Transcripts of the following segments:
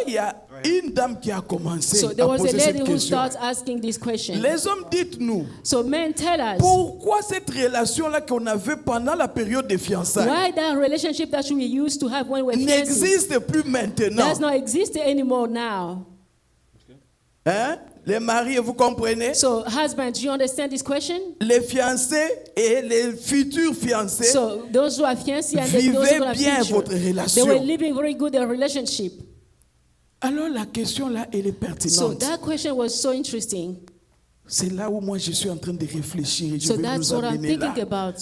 il y a une dame qui a commencé So à there was a poser lady cette who question. starts asking this question. Les hommes, dites-nous, So men, tell us, pourquoi cette relation-là qu'on avait pendant la période des fiançailles why that relationship that we used to have when we were fiancés n'existe plus maintenant? does not exist anymore now. Hein? Les maris, vous comprenez? So husbands, do you understand this question? Les fiancés et les futurs fiancés So those who are fiancés and those who vivez are bien future, votre they were relation. living very good their relationship. Alors la question là, elle est So pertinente. that question was so interesting. C'est là où moi je suis en train de réfléchir et je So vais that's nous what I'm amener là. thinking about.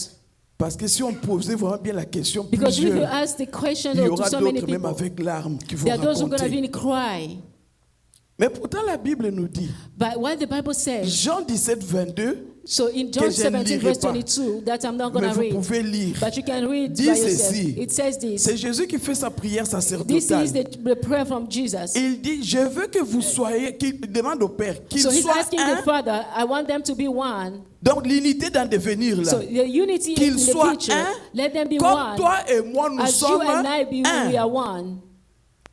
Parce que si on posait vraiment bien la question, Because if you plusieurs, ask the question il y to aura so many d'autres même people, avec larmes qui vont there are those who are going to raconter. really cry. Mais pourtant la Bible nous dit, But what the Bible says, Jean 17, 22, so in que John je ne 17 lirai verse pas. 22, that I'm not going mais to vous read, pouvez lire. but you can read Dit by yourself. ceci. It says this. C'est Jésus qui fait sa prière This sacerdotale. is the prayer from Jesus. Il dit, je veux que vous soyez, qu'il demande au Père, qu'il So he's soit asking un. the Father, I want them to be one. Donc l'unité dans devenir là. So the unity Qu'il in the soit future, un, let them be comme one. toi et moi nous As you sommes and I be, un. we are one.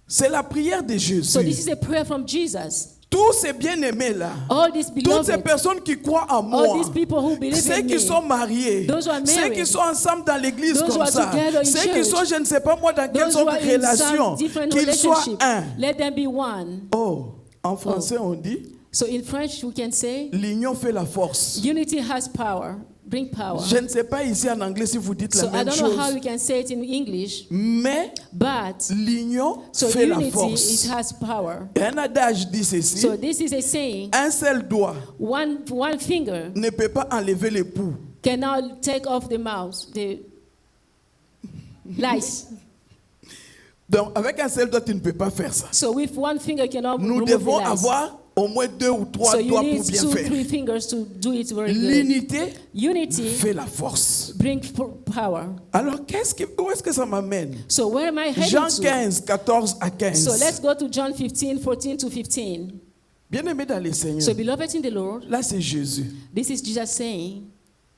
C'est la prière de Jésus. So this is a prayer from Jesus. Tous ces bien-aimés là, All these toutes ces beloved, personnes qui croient en all moi, these people who believe ceux in qui me, sont mariés, those who are ceux married, qui sont ensemble dans l'église those who comme are ça, together in ceux qui church, sont, je ne sais pas moi, dans quelle those who sorte are de in relation, some different qu'ils soient relationship, un. let them be one. Oh, en français on dit, So in French we can say, l'union fait la force. unity has power, bring power. Je ne sais pas ici en anglais si vous dites So la I même don't know how chose, we can say it in English, mais but l'union so fait la unity, it force. has power. Et un adage dit ceci, So this is a saying, un seul doigt one finger ne peut pas enlever l'époux. cannot take off the mouse, the lice. Donc avec un seul doigt tu ne peux pas faire ça. So with one finger cannot Nous remove devons the lice. avoir au moins 2 ou 3 So you doigts need pour bien 2, faire. 3 fingers to do it very good. L'unité Unity fait la force. brings power. Alors, où est-ce que ça m'amène? So where am I heading Jean to? 15, 14 à 15. So let's go to John 15, 14 to 15. Bien-aimé dans le Seigneur, So beloved in the Lord, là c'est Jésus. this is Jesus saying.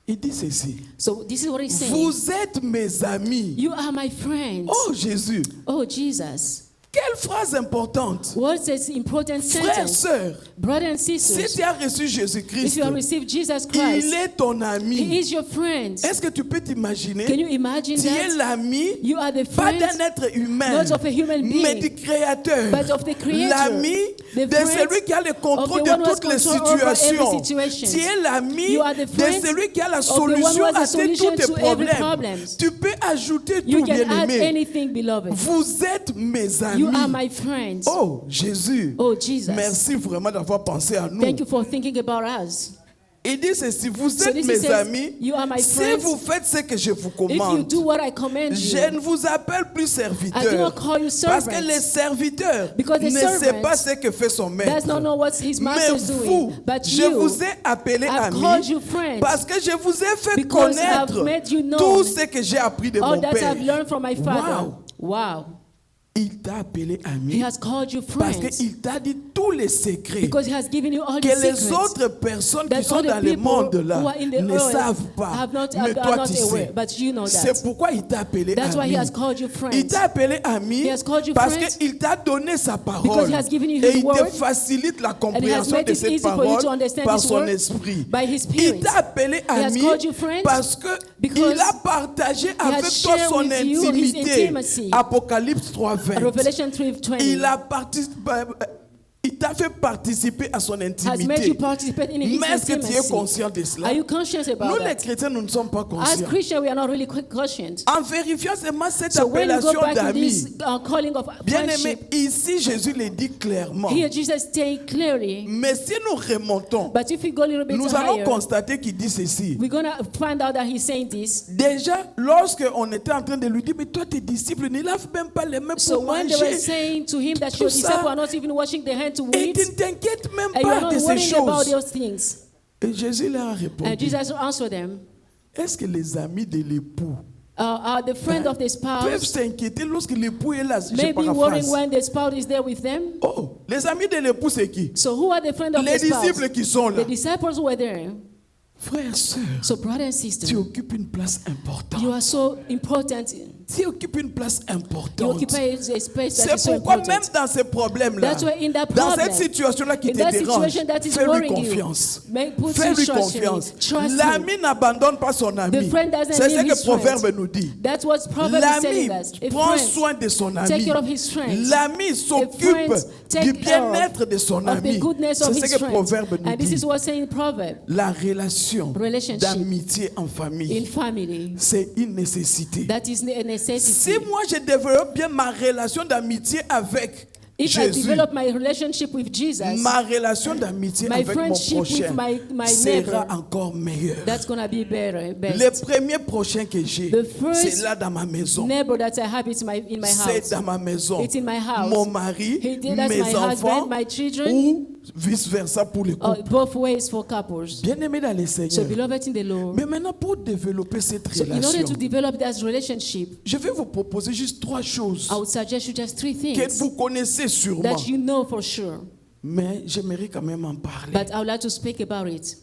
Il dit ceci. So this is what he's saying. Vous êtes mes amis. You are my friends. Oh Jésus. Oh Jesus. Quelle phrase importante. What's this important Frères, sentence? sœurs, Brothers and si sisters, tu as reçu if Jésus-Christ, you have received Jesus il Christ, est ton he ami. is your friend. Est-ce que tu peux t'imaginer? Can you imagine Tu es that? l'ami, You are the pas friend, d'un être humain, not of a human mais being, du Créateur. but of the Creator. L'ami The de friend celui qui a le contrôle of the one de who has toutes les control over every situations. situation. Tu es l'ami You are the de friend celui qui a la of the one who solution has the à tous solution tes to every problèmes. problem. Tu peux ajouter You tout, can add bien-aimé. anything, beloved. Vous êtes mes amis. You are my friends. Oh, Jésus. Oh, Jesus. Merci vraiment d'avoir pensé à nous. Thank you for thinking about us. Il dit ceci, vous So êtes this mes says, amis. you are my Si friends. vous faites ce que je vous If you commande, do what I command je you, ne vous appelle plus I do serviteur. not call you Parce servants. que les serviteurs Because the ne savent servant pas ce que fait son maître. does not know what his Mais master is vous, doing. But je you, vous ai appelé I've ami called you friend. parce que je vous ai fait Because I've connaître made you know tout ce que j'ai appris de all mon that père. I've learned from my father. Wow. Il t'a appelé He ami has called you parce friends. qu'il t'a dit tous les secrets Because he has given you all que the les secrets autres personnes qui that sont all the dans le people monde who là are in the ne earth savent pas. have not, Mais are toi not tu aware. sais. But you know that. C'est pourquoi il t'a appelé That's why he ami. has called you friends. Il t'a appelé ami He has called you parce friends qu'il t'a donné sa because parole he has given you et his il te word facilite la and he has compréhension made de it cette easy for you to parole understand par his son word esprit. by his Il spirit. t'a appelé He has ami called you friends parce que because il a partagé avec toi shared son with you his intimité. intimacy. Apocalypse 3:20. Revelation 3:20 Il a il t'a fait participer à son has made intimité. you participate in his Mais est-ce que tu es intimacy. conscient de cela? Are you conscious about Nous les that? chrétiens, nous ne sommes pas As conscients. Christians, we are not really conscious. En vérifiant seulement cette So when you go appellation back to d'amis, this calling of bien-aimé, friendship, ici Jésus le dit clairement. here Jesus saying clearly, Mais si nous remontons, but if we go a little bit nous allons higher, constater qu'il dit ceci. we're going to find out that he's saying this. Déjà, lorsqu'on était en train de lui dire, mais toi tes disciples ne lavent même pas les mains So pour when they were manger. saying to him that Tout your ça. disciples are not even washing their hands to Et eat, tu ne t'inquiètes même and you're pas not de ces worrying about choses. those things. Et Jésus leur a And répondu, Jesus answered them, est-ce que les amis de l'époux are the friend of the peuvent spouse s'inquiéter lorsque l'époux est là? Je maybe worrying paraphrase. when the spouse is there with them? Oh, les amis de l'époux, c'est qui? So who are the friends of Les the spouse? disciples qui sont là. The disciples were there. Frères, sœurs, So brothers and tu sisters, occupes une place importante. you are so important. Tu occupes une place You importante. occupy a space that C'est is so pourquoi important. même dans ces problèmes-là, That's why in that dans problem, cette situation-là qui in te that dérange, situation that is fais-lui worrying you, confiance. put Fais-lui your trust in confiance. him. Trust him. L'ami n'abandonne pas son ami. The friend doesn't C'est ce leave que his Proverbe friend. nous dit. That's what Proverbs is L'ami telling us. A prend friend soin de son take ami. care of his friends. L'ami A s'occupe friend take du care bien-être de son of the ami. goodness C'est of ce his que friends. Proverbe nous And this dit. is what's saying in Proverbs. La relation Relationship d'amitié en in famille, family. c'est une nécessité. That is a necessity. Si moi je développe bien ma relation d'amitié avec If I Jésus, develop my relationship with Jesus, ma relation d'amitié my avec mon friendship with prochain my sera neighbor, encore meilleure. that's going to be better, Le best. premier prochain que j'ai, The first c'est là dans ma maison. Neighbor that I have in my C'est house. dans ma maison. It's in my house. Mon mari, He did that's mes my enfants, husband, my children, ou vice-versa pour les couples. both ways for couples. Bien-aimé dans le So Seigneur. beloved in the Lord. Mais maintenant, pour développer cette So in order relation, to develop that relationship, je vais vous proposer juste 3 choses I would suggest you just 3 que things vous connaissez sûrement. that you know for sure. Mais j'aimerais quand même en parler. But I would like to speak about it.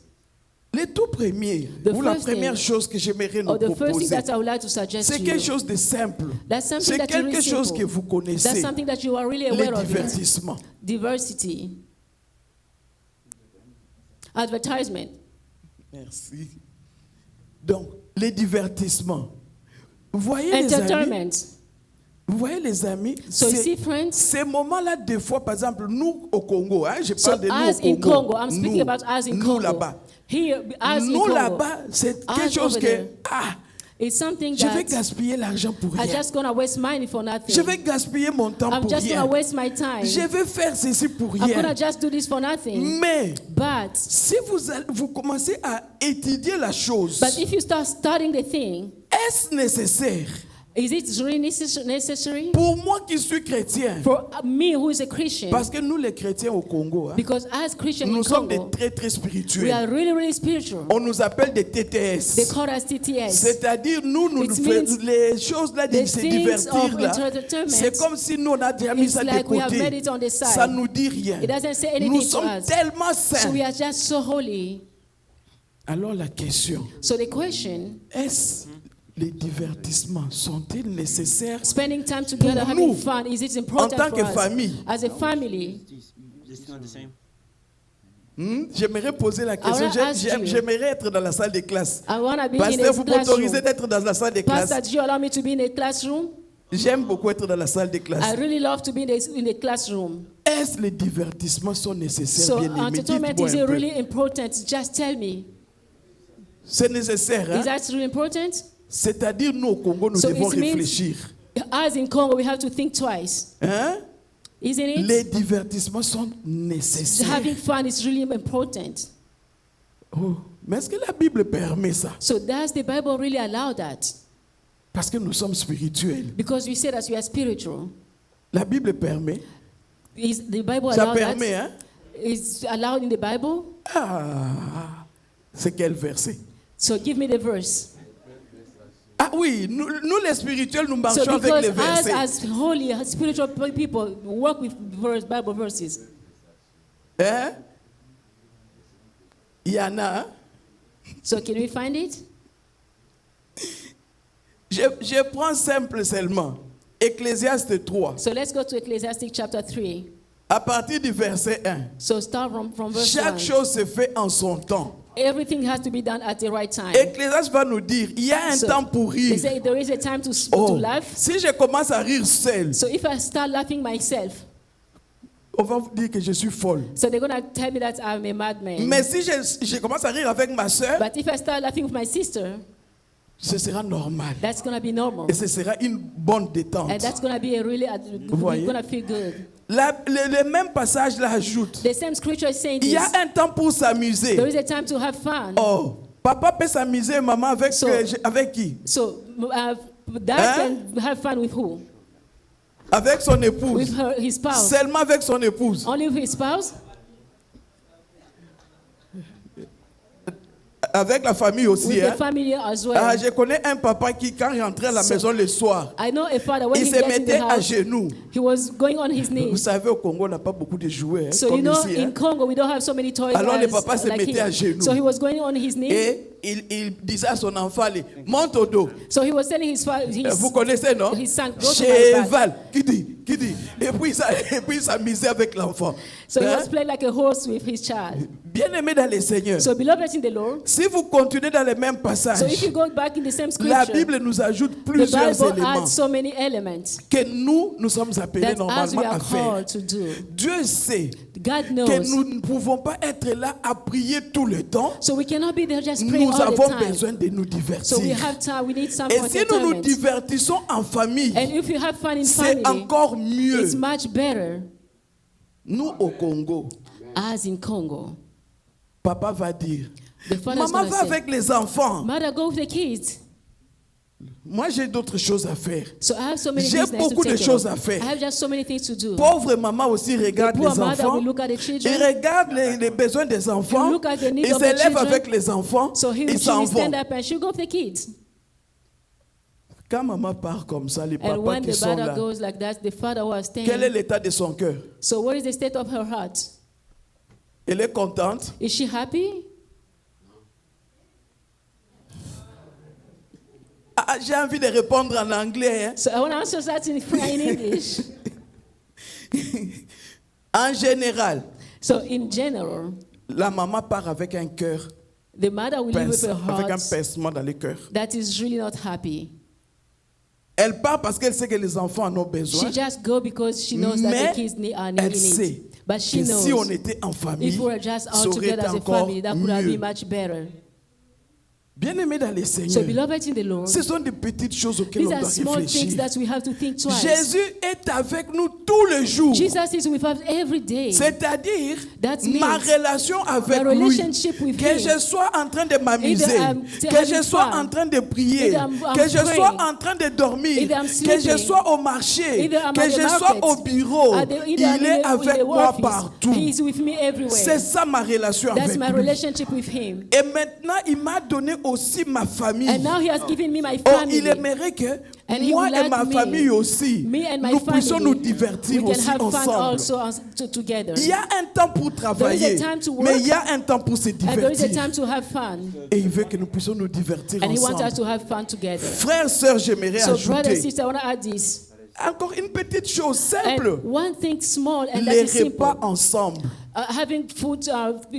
Le tout premier, The ou la first première thing, chose que j'aimerais nous Or the first thing proposer, that I would like to suggest c'est to quelque you. chose de simple. That's something C'est that is really quelque chose que simple. vous That's connaissez. something that you are really Les aware of. It. divertissements. Diversity. Advertisement. Merci. Donc, les divertissements. Vous voyez les amis, Entertainment. vous voyez les amis, So you see, friends, ces moments-là, des fois, par exemple, nous au Congo, hein, je so parle de nous us au in Congo, Congo, I'm speaking nous, about us in nous Congo. là-bas. Here, us in Nous Congo. là-bas, c'est quelque Us chose over que, there. ah, It's something je vais that gaspiller l'argent pour I'm rien. just going to waste money for nothing. Je vais gaspiller mon temps I'm pour just going rien. to waste my time. Je vais faire ceci pour I'm going to rien. just do this for nothing. Mais But si vous commencez à étudier la chose, if you start studying the thing, est-ce nécessaire is it really necessary pour moi qui suis chrétien? for me who is a Christian? Parce que nous les chrétiens au Congo, hein, Because as Christians in nous sommes des Congo, très très we spirituels. are really spiritual. On nous appelle des They TTS. call us TTS. C'est-à-dire, nous It faisons means les choses là de the se things divertir of là. entertainment, C'est comme si nous on a déjà mis it's ça de like we have made côté. it on the side. Ça nous dit rien. It doesn't say anything Nous to sommes us. tellement So saints. we are just so holy. Alors la question, So the question, est-ce les divertissements sont-ils nécessaires spending time together, Pour having nous, fun, is it en important tant for que us? famille? As a family, It's not the same. J'aimerais poser la question. wanna ask you. J'aimerais être dans la salle de classe. I want to be in Pasteur, a vous m'autorisez classroom. d'être dans la salle de classe. Pastor, do you allow me to be in a classroom? J'aime beaucoup être dans la salle de classe. I really love to be in the classroom. Est-ce les divertissements sont nécessaires, So bien aimés? entertainment Dites-moi is un peu. really important. Just tell me. C'est nécessaire. Is Hein? that really important? C'est-à-dire, nous au Congo, nous So devons it means- réfléchir. As in Congo, we have to think twice. Hein? Isn't it? Les divertissements sont nécessaires. Having fun is really important. Oh, mais est-ce que la Bible permet ça? So does the Bible really allow that? Parce que nous sommes spirituels. Because we say that we are spiritual. La Bible permet. Is the Bible Ça allow permet, that? hein? Is allowed in the Bible? Ah, c'est quel verset? So give me the verse. Ah oui, nous les spirituels, nous So marchons avec les because versets. as holy, as spiritual people, work with Bible verses. Hein? Il y en a, hein? So can we find it? Je prends simple seulement. Ecclésiaste 3, So let's go to Ecclesiastes chapter 3. à partir du verset 1. So start from verse Chaque 1. chose se fait en son temps. Everything has to be done at the right time. Ecclésiaste va nous dire, il y a un So, temps pour They rire. say there is a time to Oh, laugh. si je commence à rire seul, So if I start laughing myself, on va vous dire que je suis folle. so they're going to tell me that I'm a madman. Mais si je commence à rire avec ma soeur, But if I start laughing with my sister, ce sera normal. that's going to be normal. Et ce sera une bonne And détente. that's going to be a really, voyez? we're going to feel good. Le même passage là ajoute, The same scripture is saying il y this. a un temps pour s'amuser. There is a time to have fun. Oh, papa peut s'amuser, maman, avec, So- avec qui? So dad Hein? can have fun with who? Avec son épouse. With his spouse. Seulement avec son épouse. Only with his spouse? avec la famille aussi. with the Hein. family as well. Ah, je connais un papa qui, quand il rentrait à la maison le soir, I know a father, when il he se gets in mettait the à house, genoux. he was going on his Vous knees. savez, au Congo, on n'a pas beaucoup de jouets, hein, So comme you know, ici. in Hein. Congo, we don't have so many toys Alors, le as, papa se like mettait à here. genoux. So he was going on his knees. Et il disait à son enfant, allez, monte au dos. So he was telling his father, Vous connaissez, non? his son, go to my back. Cheval, qui dit. Et puis il s'amusait avec l'enfant. So he Hein? was playing like a horse with his child. Bien-aimé dans le Seigneur, So beloved in the Lord, si vous continuez dans les mêmes so passages, if you go back in the same la scripture, Bible nous ajoute the plusieurs Bible éléments adds so many elements que nous sommes appelés that as we normalement are à faire. called to do. Dieu sait God que knows. nous ne pouvons pas être là à prier tout le temps. So we cannot be there just praying Nous all avons the time. besoin de nous So we divertir. have time, we need some Et si nous nous entertainment. divertissons en famille, And if you have fun in c'est family, encore mieux. it's much better. Nous au Congo, As in Congo, papa va dire, the father is maman going va to say, avec les enfants. Mother, go with the kids. Moi j'ai d'autres choses à faire. So I have so many J'ai business to beaucoup de take care choses of. à faire. I have just so many things to do. Pauvre maman aussi regarde The les poor mother enfants. will look at the Il children. regarde les besoins des enfants. You look at the needs Il of se the lève children. avec les enfants. So Ils she s'en will vont. stand up and she'll go with the kids. Quand maman part comme ça, les And papas when qui the sont mother là, goes like that, the father was quel est staying. l'état de son cœur? So what is the state of her heart? Elle est contente? Is she happy? Ah, j'ai envie de répondre en anglais. Hein. So I want to answer that in English. En général, So in general, la maman part avec un cœur, the mother will live with a avec un heart pincement dans le cœur. that is really not happy. Elle part parce qu'elle sait que les enfants en ont besoin. She just go because she knows that Mais the kids are elle needing sait it. But she que si on knows était en famille, if we were just ça all aurait été together as a encore family, that could have mieux. been much better. Bien-aimés dans les So Seigneurs, beloved in the Lord, ce sont des petites choses auxquelles these on are doit small things réfléchir. that we have to think twice. Jésus est avec nous tous les jours. Jesus is with us every day. C'est-à-dire, That means ma relation avec the lui, relationship with que him. je sois en train de m'amuser, Either I'm que je having sois fun, en train de prier, either I'm que je praying, sois en train de dormir, either I'm que je sleeping, sois au marché, either I'm que at the je sois market, au bureau, either il I'm est in avec the moi office. partout. He is with me everywhere. C'est ça ma relation That's avec my lui. relationship with him. Et maintenant, il m'a donné aussi ma famille. And now he has given me my Oh, family. il aimerait que And he moi would et like ma me, famille aussi, me and my nous puissions nous family, divertir we can aussi have fun ensemble. also together. Il y a un temps pour travailler, time to work, mais il y a un temps pour se And there is a divertir. time to have fun. Et il veut que nous puissions nous divertir And he wants us ensemble. to have fun together. Frères, sœurs, j'aimerais So brother, ajouter sister, I want to add this. encore une petite chose simple. And one thing small and that Les is simple. repas ensemble. Having food,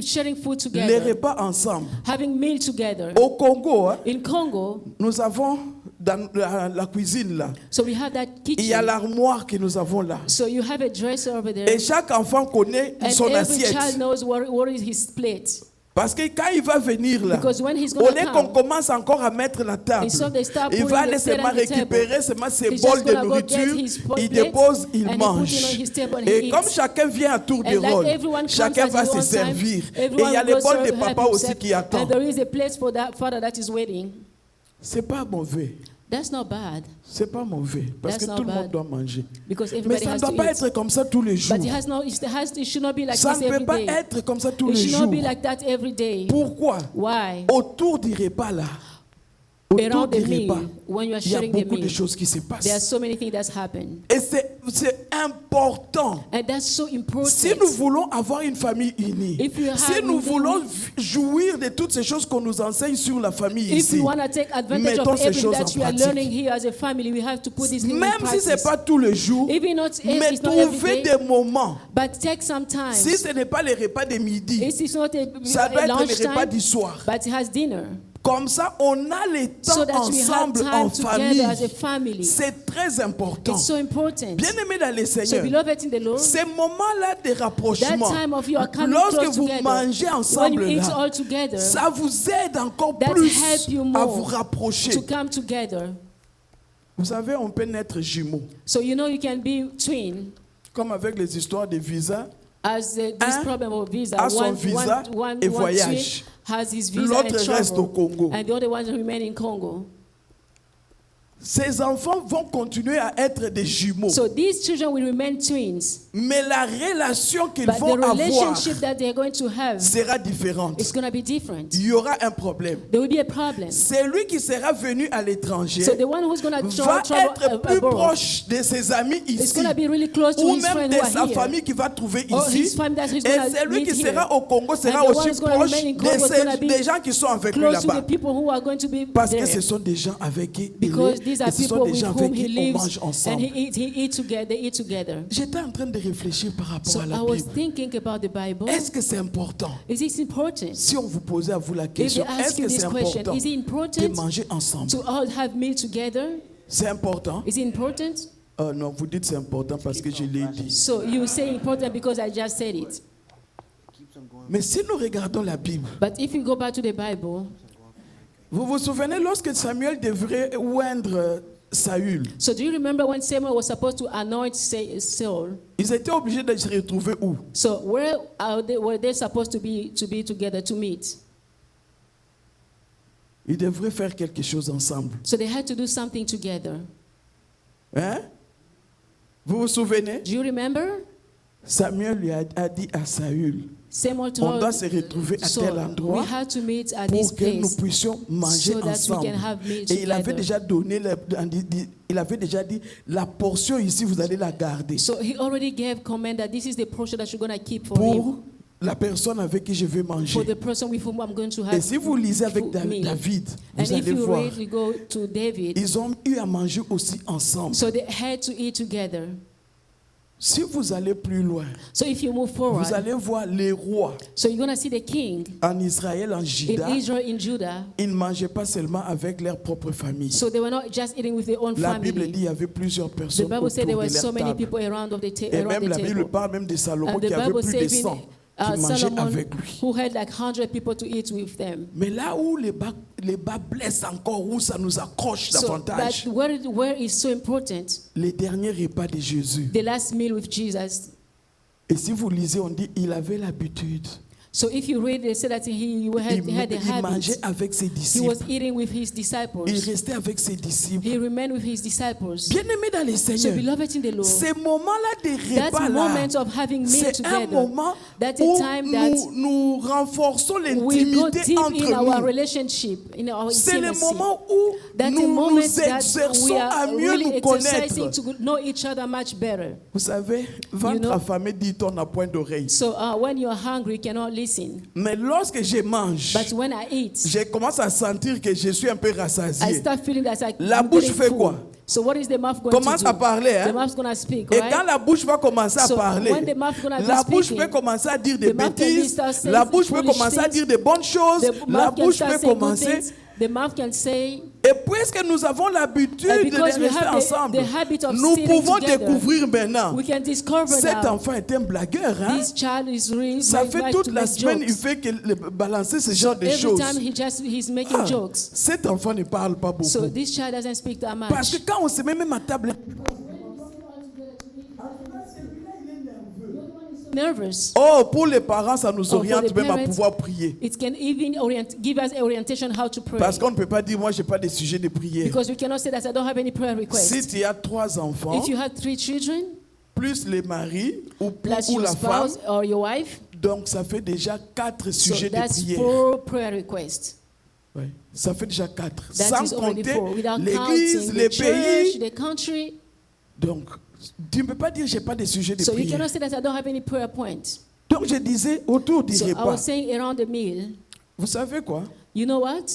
sharing food Les together. repas ensemble. Having meal together. Au Congo, hein, In Congo, nous avons dans la cuisine là, so we have that il y a kitchen. l'armoire que nous avons là. So you have a dresser over there. Et chaque enfant connaît And son every assiette. child knows what is his plate. Parce que quand il va venir là, Because when he's au gonna lieu qu'on come, commence encore à mettre la table, instead they start il putting va the aller food seulement on the table. récupérer seulement ses He's bols just de gonna go get nourriture, his il plate dépose, il and he mange. put it on his table and he Et eats. comme chacun vient à tour de And like rôle, everyone comes chacun at va his se own servir. time, Et il y a everyone les goes bols to de help papa aussi himself. qui attendent. And there is a place for that father that is waiting. C'est pas mauvais. That's not bad. C'est pas mauvais. Parce That's que not tout le monde bad. doit manger. Because Mais everybody ça ne has doit to pas eat. être comme ça tous les jours. But it should not be like Ça this ne peut every pas day. être comme ça tous It les should not jours. be like that every day. Pourquoi? Why? Autour du repas là, autour Around du the meal, repas, when you are il y a sharing the beaucoup de meal, choses qui se there are passent. so many things that's happened. Et c'est important. And that's so important. Si nous voulons avoir une famille unie, If you have si nous within- voulons jouir de toutes ces choses qu'on nous enseigne sur la famille If ici, we want to take advantage mettons of ces everything choses that en we are pratique. learning here as a family, we have to put this thing in Même si ce n'est practice. pas tous les jours, Even not, mais it's not every trouvez day, des moments. but take some time. Si ce n'est pas les repas de midi, It's not ça doit a être les repas lunchtime, du soir. but it has dinner. Comme ça, on a les temps So that we have ensemble en time famille. together as a family. C'est très important. It's so important. Bien-aimés dans les So Seigneurs, beloved in the Lord, ces moments-là de that rapprochement, time of you are coming lorsque close vous together, mangez when ensemble you eat là, all together, ça vous aide encore that plus help you à more vous rapprocher. to come together. Vous savez, on peut naître jumeaux. So you know you can be twin. Comme avec les histoires de visa, As this Un problem of visa, a son visa et one voyage. twin has his visa L'autre and reste au travel, Congo. and the other one remain in Congo. ces enfants vont continuer à être des jumeaux. So these children will remain twins. Mais la relation qu'ils But vont the avoir relationship that they're going to have sera différente. is going to be different. Il y aura un problème. There will be a problem. Celui qui sera venu à l'étranger So the one who's going to va travel être plus abroad proche de ses amis is ici, going to be really close to ou his même friend de who are sa here. famille qui va trouver Or ici. his family that he's Et going to celui meet qui here. sera au Congo sera And the one aussi who's gonna proche remain in Congo is gonna be des gens qui sont avec lui close to là-bas. the people who are going to be Parce que there. ce sont des gens avec qui il Because est, these et are ce sont people des with gens avec whom he qui on lives mange and ensemble. they eat together. J'étais en train de réfléchir par rapport So à I la was Bible. thinking about the Bible. Est-ce que c'est important? Is it important? Si on vous posait à vous la If they question, est-ce ask que you c'est this question, important is it de important manger ensemble? to all have meal together? C'est important? Is it important? Non, vous dites c'est important parce que je l'ai dit. So you say important because I just said it. Mais si nous regardons la Bible, But if you go back to the Bible, vous vous souvenez lorsque Samuel devrait oindre Saül, so do you remember when Samuel was supposed to anoint Saul? ils étaient obligés de se retrouver où? So were they supposed to be together to meet? Ils devraient faire quelque chose ensemble. So they had to do something together. Hein? Vous vous souvenez? Do you remember? Samuel lui a dit à Saül, Samuel on doit told se retrouver à tel Saul, we endroit had to meet at this pour que nous place puissions manger so that we ensemble. can have meal Et il avait together. déjà donné, il avait déjà dit, la portion ici, vous allez la garder So he already gave command that this is the portion that you're going to keep for him, pour la personne avec qui je vais for manger. the person with whom I'm going to Et have si vous lisez avec meal. David, And vous if allez you voir, read, we go to David. ils ont eu à manger aussi ensemble. So they had to eat together. Si vous allez plus loin, So if you move forward, vous allez voir les rois so you're going to see the king en Israël, en in Juda. Israel, in Judah. Ils ne mangeaient pas seulement avec leur propre famille. So they were not just eating with their own La Bible dit family. qu'il y avait plusieurs The personnes Bible said there autour were de so leur many table. people around Et around même the la Bible table. parle même de Salomon And the qui avait Bible plus de said 100 qui mangeaient Solomon, avec lui. who had like 100 people to eat with them. Mais là où les bas blessent encore, où ça nous accroche So davantage, that where is so important, les derniers repas de Jésus. the last meal with Jesus. Et si vous lisez, on dit il avait l'habitude. So if you read, they say that he had the Il mangeait habit. avec ses He disciples. was eating with his Il disciples. restait avec ses disciples. He remained with his disciples. Bien-aimés dans les So Seigneurs, beloved in the Lord, ces moments-là des that repas-là, moment of having meal c'est un together, moment that's a où time that nous renforçons we go l'intimité deep in entre our nous. relationship, in our C'est le intimacy. moment où That's the nous moment nous that exerçons we à are mieux really nous exercising connaître. to know each other much better. Vous savez, ventre know? affamé dit on n'a point d'oreille. So when you're hungry, you cannot listen. Mais lorsque je mange, But when I eat, je commence à sentir que je suis un peu I rassasié. start feeling that La I'm bouche getting fait full. quoi? So what is the mouth going Commence to do? à parler, hein? The mouth's going to speak, Et right? quand la bouche va commencer à So parler, when the mouth gonna be la bouche speaking, peut commencer à dire des the mouth can bêtises, start saying la bouche peut foolish commencer à things, dire des bonnes choses, The la mouth can bouche start peut saying good commencer. things. The mouth can say, Et puisque nous avons l'habitude And de because we rester have ensemble, the habit of nous sitting pouvons together, découvrir maintenant. we can discover Cet now enfant est un blagueur, hein? this child is really Ça like fait to toute la make semaine, il jokes. fait que balancer ce genre de Every choses. time he's making Ah, jokes. cet enfant ne parle pas beaucoup. So this child doesn't speak that much. Parce que quand on se met même à table, Nervous. oh, pour les parents, ça nous Oh, for oriente the même à parents, pouvoir prier. It can even give us orientation how to pray. Parce qu'on ne peut pas dire, moi, je n'ai pas de sujet de prière. Because we cannot say that I don't have any prayer Si requests. tu as 3 enfants, If you have 3 children, plus les maris ou plus ou your la femme, spouse or your wife, donc ça fait déjà 4 so sujets de that's prière. 4 prayer requests. Ouais, ça fait déjà 4. That Sans is already compter 4. Without l'église, counting les the church, pays. the country. Donc, tu ne peux pas dire, je n'ai pas de sujet de So you prière. cannot say that I don't have any prayer points. Donc, je disais, autour du So I repas, was saying around the meal, vous savez quoi? you know what?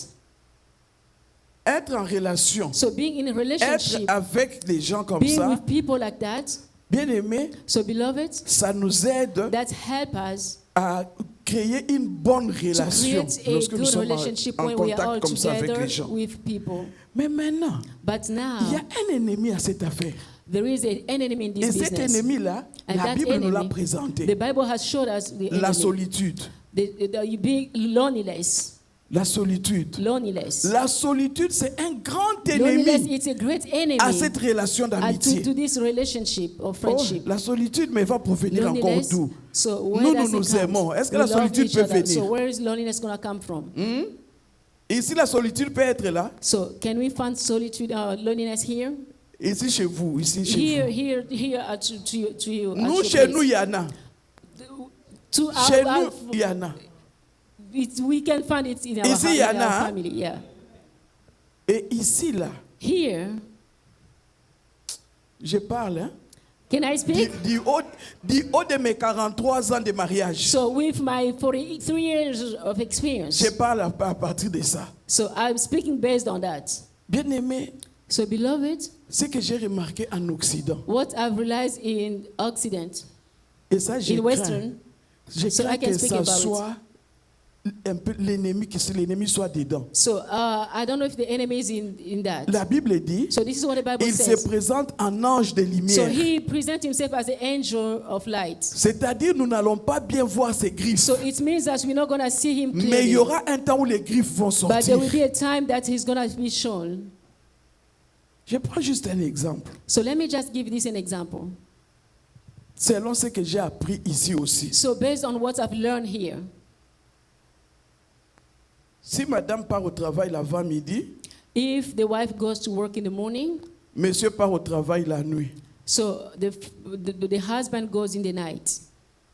Être en relation, So being in a être relationship, avec des gens comme being ça, with people like that, bien aimé, so beloved, ça nous aide that help us à créer une bonne to relation create a lorsque nous good sommes relationship en when we are all contact comme ça avec together les gens. with people. Mais maintenant, But il y a now, un ennemi à cette affaire. there is an enemy in Et this cet business. ennemi-là, And la that Bible nous l'a enemy, présenté. the Bible has showed us the La enemy. solitude. You being loneliness. La solitude. Loneliness. La solitude, c'est un grand Loneliness ennemi is a great enemy à cette relation d'amitié. to this relationship or Oh, friendship. la solitude, mais va provenir encore Loneliness. d'où? So where Nous, does nous it nous come? aimons. Est-ce que We la love solitude each peut other. venir? So where is loneliness going to come from? Ici, la solitude peut être là. So can we find solitude or loneliness here? Ici, chez vous. Ici, chez Here, vous. here, to you. at Nous, your chez place. nous, il y en a. To Chez our- nous, il y en a. we can find it in our, Ici, il y en in a, our hein? family. Yeah. Et ici, là, Here, je parle, hein, can I speak? du haut de mes 43 ans de mariage. So with my 43 years of experience, Je parle à partir de ça. so I'm speaking based on that. Bien aimé, So beloved, ce que j'ai remarqué en Occident, what I've realized in Occident, et ça, je in crains, Western, je so crains I can que speak ça about it. soit un peu l'ennemi, que l'ennemi soit dedans. so I don't know if the enemy is in that. La Bible dit, So this is what the Bible il se says. présente en ange de So lumière. he presents himself as the angel of light. C'est-à-dire, nous n'allons pas bien voir ses griffes. So it means that we're not going to see him Mais il clearly. y aura un temps où les griffes vont But there sortir. will be a time that he's going to be shown. Je prends juste un exemple. So let me just give this an example. Selon ce que j'ai appris ici aussi. So based on what I've learned here, Si madame part au travail l'avant-midi, if the wife goes to work in the morning, monsieur part au travail la nuit. so the husband goes in the night.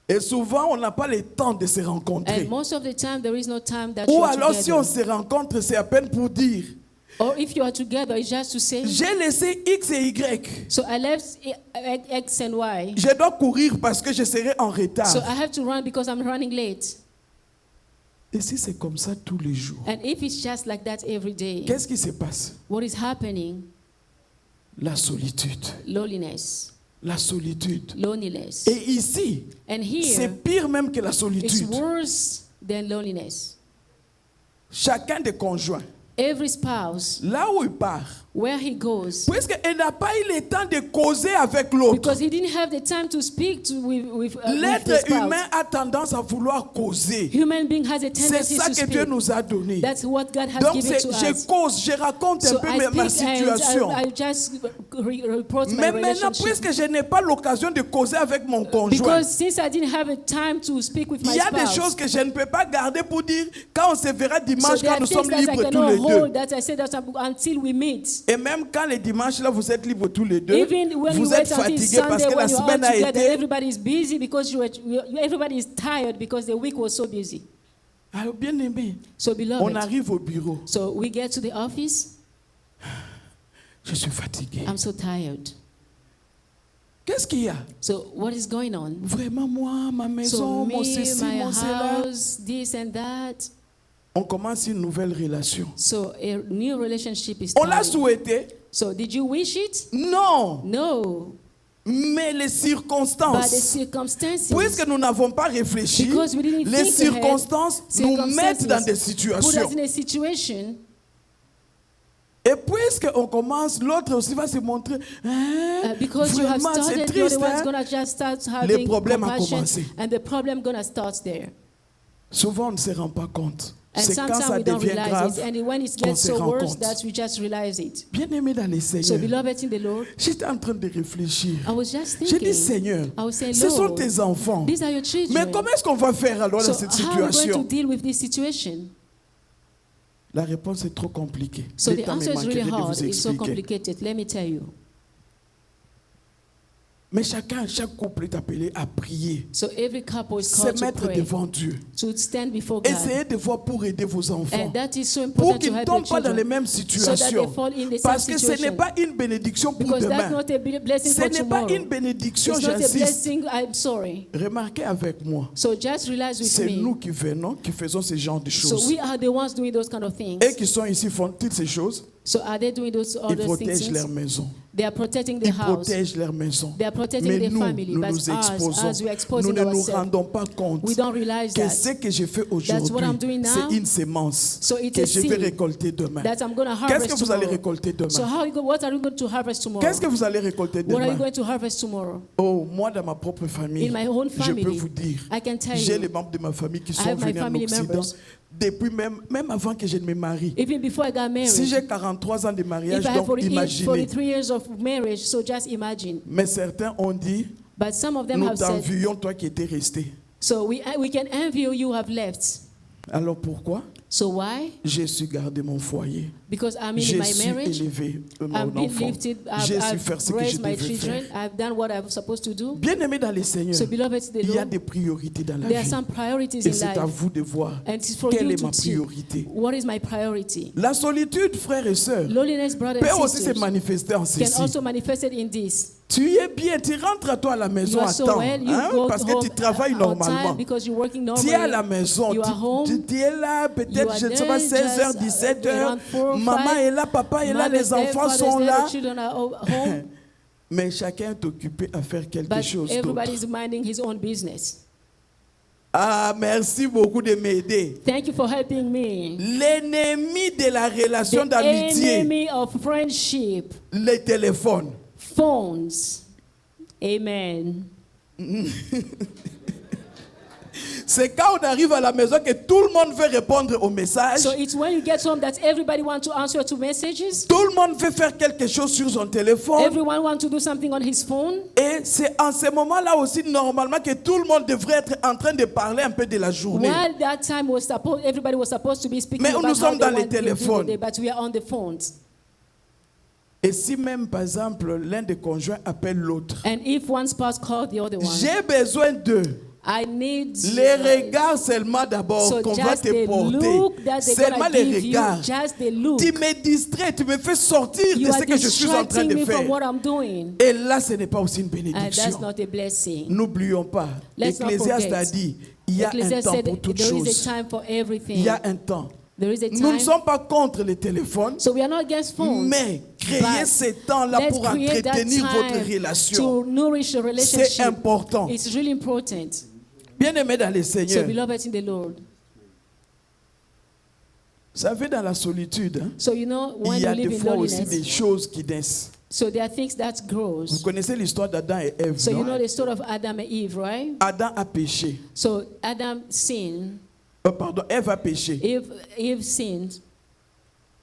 Et souvent, on n'a pas le temps de se rencontrer. And most of the time, there is no time that Ou you are alors, si on together. se rencontre, c'est à peine pour dire, Or if you are together, it's just to say, j'ai laissé X et Y. so I left X and Y. Je dois courir parce que je serai en retard. So I have to run because I'm running late. Et si c'est comme ça tous les jours, And if it's just like that every day, qu'est-ce qui se passe? what is happening? La solitude. Loneliness. La solitude. Loneliness. Et ici, And c'est here, pire même que la it's solitude. worse than loneliness. Chacun des conjoints, Every spouse, là où il part, where he goes, puisqu'il n'a pas eu le temps de causer avec l'autre. because he didn't have the time to speak with the L'être spouse. humain a tendance à vouloir causer. Human being has a C'est tendency ça to que Dieu speak. nous a donné. That's what God has Donc, given to us. je cause, je raconte un So peu I ma speak and situation. I just report my Mais maintenant, relationship. puisque je n'ai pas l'occasion de causer avec mon conjoint, Because since I didn't have a time to speak with il my y a des spouse, choses que je ne peux pas garder pour dire quand on se verra so dimanche, there quand are nous things sommes that I libres tous cannot les deux. hold that I said that until we meet. Et même quand les dimanches, là, vous êtes libres tous les deux, Even when vous you êtes wait until fatigués parce Sunday que la when you're all semaine a together, été... everybody is busy because everybody is tired because the week was so busy. Alors, bien aimé, So on beloved, arrive au bureau. so we get to the office, Je suis fatigué. I'm so tired. Qu'est-ce qu'il y a? So what is going on? Vraiment, moi, ma So maison, mon me, ceci, my mon cela. house, this and that. On commence une nouvelle relation. So a new relationship is On l'a starting. souhaité? So did you wish it? Non. No. Mais les But the circonstances, circumstances, puisque nous n'avons pas réfléchi, because we didn't les think ahead, circonstances nous mettent dans des put us situations. in a situation. Et puisqu'on commence, l'autre aussi va se montrer, hein, Because you have vraiment c'est started, you're triste. the one's Hein? gonna just start having problème a compassion, commencé. and the problem gonna start there. Souvent, on ne se rend pas compte. And C'est quand sometimes ça we don't devient realize grave it, and when it qu'on gets se so rend worse compte. that we just realize it. Bien aimé dans les So, Seigneurs, beloved in the Lord, j'étais en train de réfléchir. I was just J'ai dit, thinking, Seigneur, I was saying, ce sont Lord, tes enfants. these are your Mais children. comment est-ce qu'on va faire alors So dans cette how are we going to situation? deal with this situation? La réponse est trop compliquée. So Le the temps me answer is really manquerait de hard. vous It's so expliquer. complicated. Let me tell you. Mais chaque couple est appelé à prier, So every couple is se called to mettre pray, devant Dieu. to stand before God. Essayez de voir pour aider vos enfants. And that is so Pour important qu'ils to ne help your tombent pas dans les children. mêmes So that situations. they fall in the same Parce que ce n'est situation. pas une bénédiction pour Because that's demain. not a blessing Ce for n'est pas tomorrow. une bénédiction, It's not a j'insiste. blessing, I'm sorry. Remarquez avec moi, So just realize with c'est me. nous qui venons, qui faisons ce genre de So choses. we are the ones doing those kind of things. Et qui sont ici font toutes ces choses, So are they doing all ils those protègent leur things? maison. They are protecting the Ils house. protègent leur maison. They are protecting Mais their nous, family. nous But nous us, exposons. as we are Nous exposing ne nous ourselves, rendons pas compte we don't realize que that. ce que je fais what I'm aujourd'hui, doing now. c'est une sémence So it's que a je vais seed récolter demain. that I'm going to Qu'est-ce harvest que vous allez tomorrow. récolter So demain? what are you going to harvest tomorrow? Qu'est-ce que vous allez récolter What are you demain? going to harvest tomorrow? Oh, moi, dans ma propre famille, In my own je peux family, vous dire, I can tell j'ai you, les membres de ma famille qui I sont have my venus en family Occident members. depuis même avant que je ne me marie. even before I got married, Si j'ai 43 ans de mariage, if I have donc imaginez. 43 years of marriage, so just imagine. Mais certains ont dit, But some of them nous have said, t'envions, toi qui étais resté. so we can envy you have left. Alors pourquoi So why? j'ai su garder mon foyer? Because I'm in J'ai my su marriage. élever mon I've been enfant. lifted. J'ai su I've faire ce que je raised my devais children. faire. I've done what I was supposed to do. Bien-aimés dans les Seigneurs, So, beloved in the il y a Lord, des priorités dans la there are vie. some priorities Et in c'est à life. vous de voir And it's for quelle you est to ma see priorité. what is my priority. La solitude, frères et sœurs, Loneliness, brothers peut and aussi se sisters, manifester en can ceci. also manifest it in this. Tu es bien, tu rentres à toi à la You maison are à so temps, well, you hein, go parce que home tu travailles on normalement. time because you're working Tu es à la normally. maison, You are home. tu es là You peut-être, are je ne sais there pas, 16h, just, 17h, around 4 or maman 5. est là, papa est là, Mom les is there, enfants father sont is there, là, the children are home, mais chacun est occupé à faire quelque but chose everybody d'autre. is minding his own business. Ah, merci beaucoup de m'aider. Thank you for helping me. L'ennemi de la relation The d'amitié, enemy of friendship, les téléphones. phones. Amen. C'est quand on arrive à la maison que tout le monde veut répondre aux messages. So it's when you get home that everybody wants to answer to messages. Tout le monde veut faire quelque chose sur son téléphone. Everyone wants to do something on his phone. Et c'est en ce moment-là aussi, normalement, que tout le monde devrait être en train de parler un peu de la journée. While that time was supposed, everybody was supposed to be speaking Mais nous about how sommes they dans les want to do téléphones. the day, but we are on the phones. Et si même, par exemple, l'un des conjoints appelle l'autre, And if one spouse called the other one, j'ai besoin d'eux. I need Les regards seulement d'abord so qu'on va just te the porter. look that they're Seulement gonna les give you, regards. just the look. Tu me distrais, tu me fais sortir You de are ce que je suis en train distracting de me from faire. what I'm doing. Et là, ce n'est pas aussi une And that's bénédiction. not a blessing. N'oublions pas, Let's not Ecclésiaste forget. a dit, il y a un Ecclesiastes temps said pour toutes there is a choses. time for Il everything. y a un temps. There is a Nous ne time. sommes pas contre les téléphones, So we are not against phones. mais créez but ce temps-là let's pour create that entretenir votre time relation. to nourish a C'est relationship. important. It's really important. Bien-aimés dans les So Seigneurs, beloved in the Lord. vous savez, dans la solitude, hein, So you know when il y you a des live in fois aussi loneliness, des choses qui naissent. so there are things that Vous grows. connaissez l'histoire d'Adam et Ève, So you non? know the story of Adam and Eve, right? Adam a péché. So Adam sinned, Pardon, Ève a péché. Eve sinned,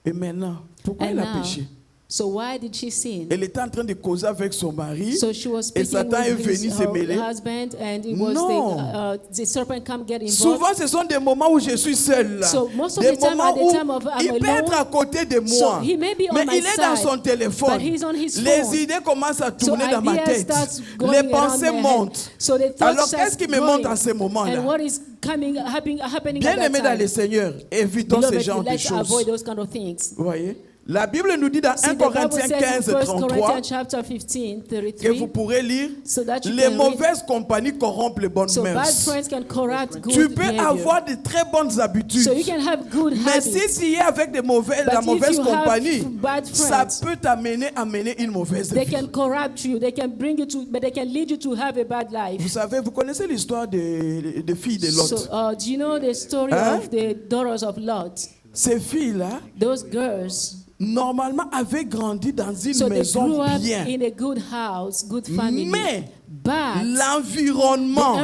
Et maintenant, pourquoi and elle a now, péché? so why did she sin? Elle était en train de causer avec son mari. So she was Et speaking Satan est with venu se mêler. her husband, and it was Non. the serpent come get involved. Souvent, ce sont des moments où je suis seul. Là. So most of Des the time, moments at the où time of I'm il peut être alone, à côté de so moi. he may be on Mais my il est dans side, son téléphone. but he's on his Les phone. idées commencent à So tourner dans ma ideas tête. starts going Les around pensées my head. montent. So the thoughts Alors, starts qu'est-ce qui me going. monte à ce And moment-là? what is happening Bien at aimé that dans time? le Seigneur, évitons ce Beloved, genre de let's avoid choses. those kind of things. Vous voyez? La Bible nous dit dans See, 1 the Bible Corinthiens says 15, in 1 33 Corinthians chapter 15, que 33, vous pourrez lire. so that you Les can read. mauvaises compagnies corrompent les bonnes So bad mœurs. friends can corrupt good Tu peux behavior. avoir de très bonnes habitudes. So you can have good Mais habits. si tu es avec la But mauvaise if you have compagnie, bad ça friends, peut t'amener à mener une mauvaise they vie. can corrupt you. They can bring you to, but they can lead you to have a bad life. Vous savez, vous connaissez l'histoire des filles de Lot. So, do you know the story Hein? of the daughters of Lot? Ces filles-là, Those girls. normalement, avaient grandi dans une So they maison grew up bien. in a good house, good family. Mais But the l'environnement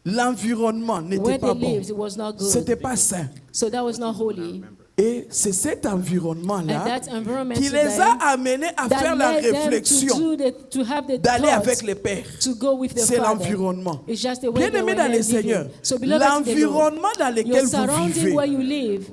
environment n'était where pas they bon. lived was not good. C'était pas sain. So that was not holy. Et c'est cet And environnement-là that environment qui les a amenés à faire la led them réflexion to have the d'aller thought avec les pères. to go with the C'est father. l'environnement. It's just the way they Bien-aimés were dans les living. Seigneurs, So beloved in the Lord, l'environnement dans your lequel vous surrounding where you vivez live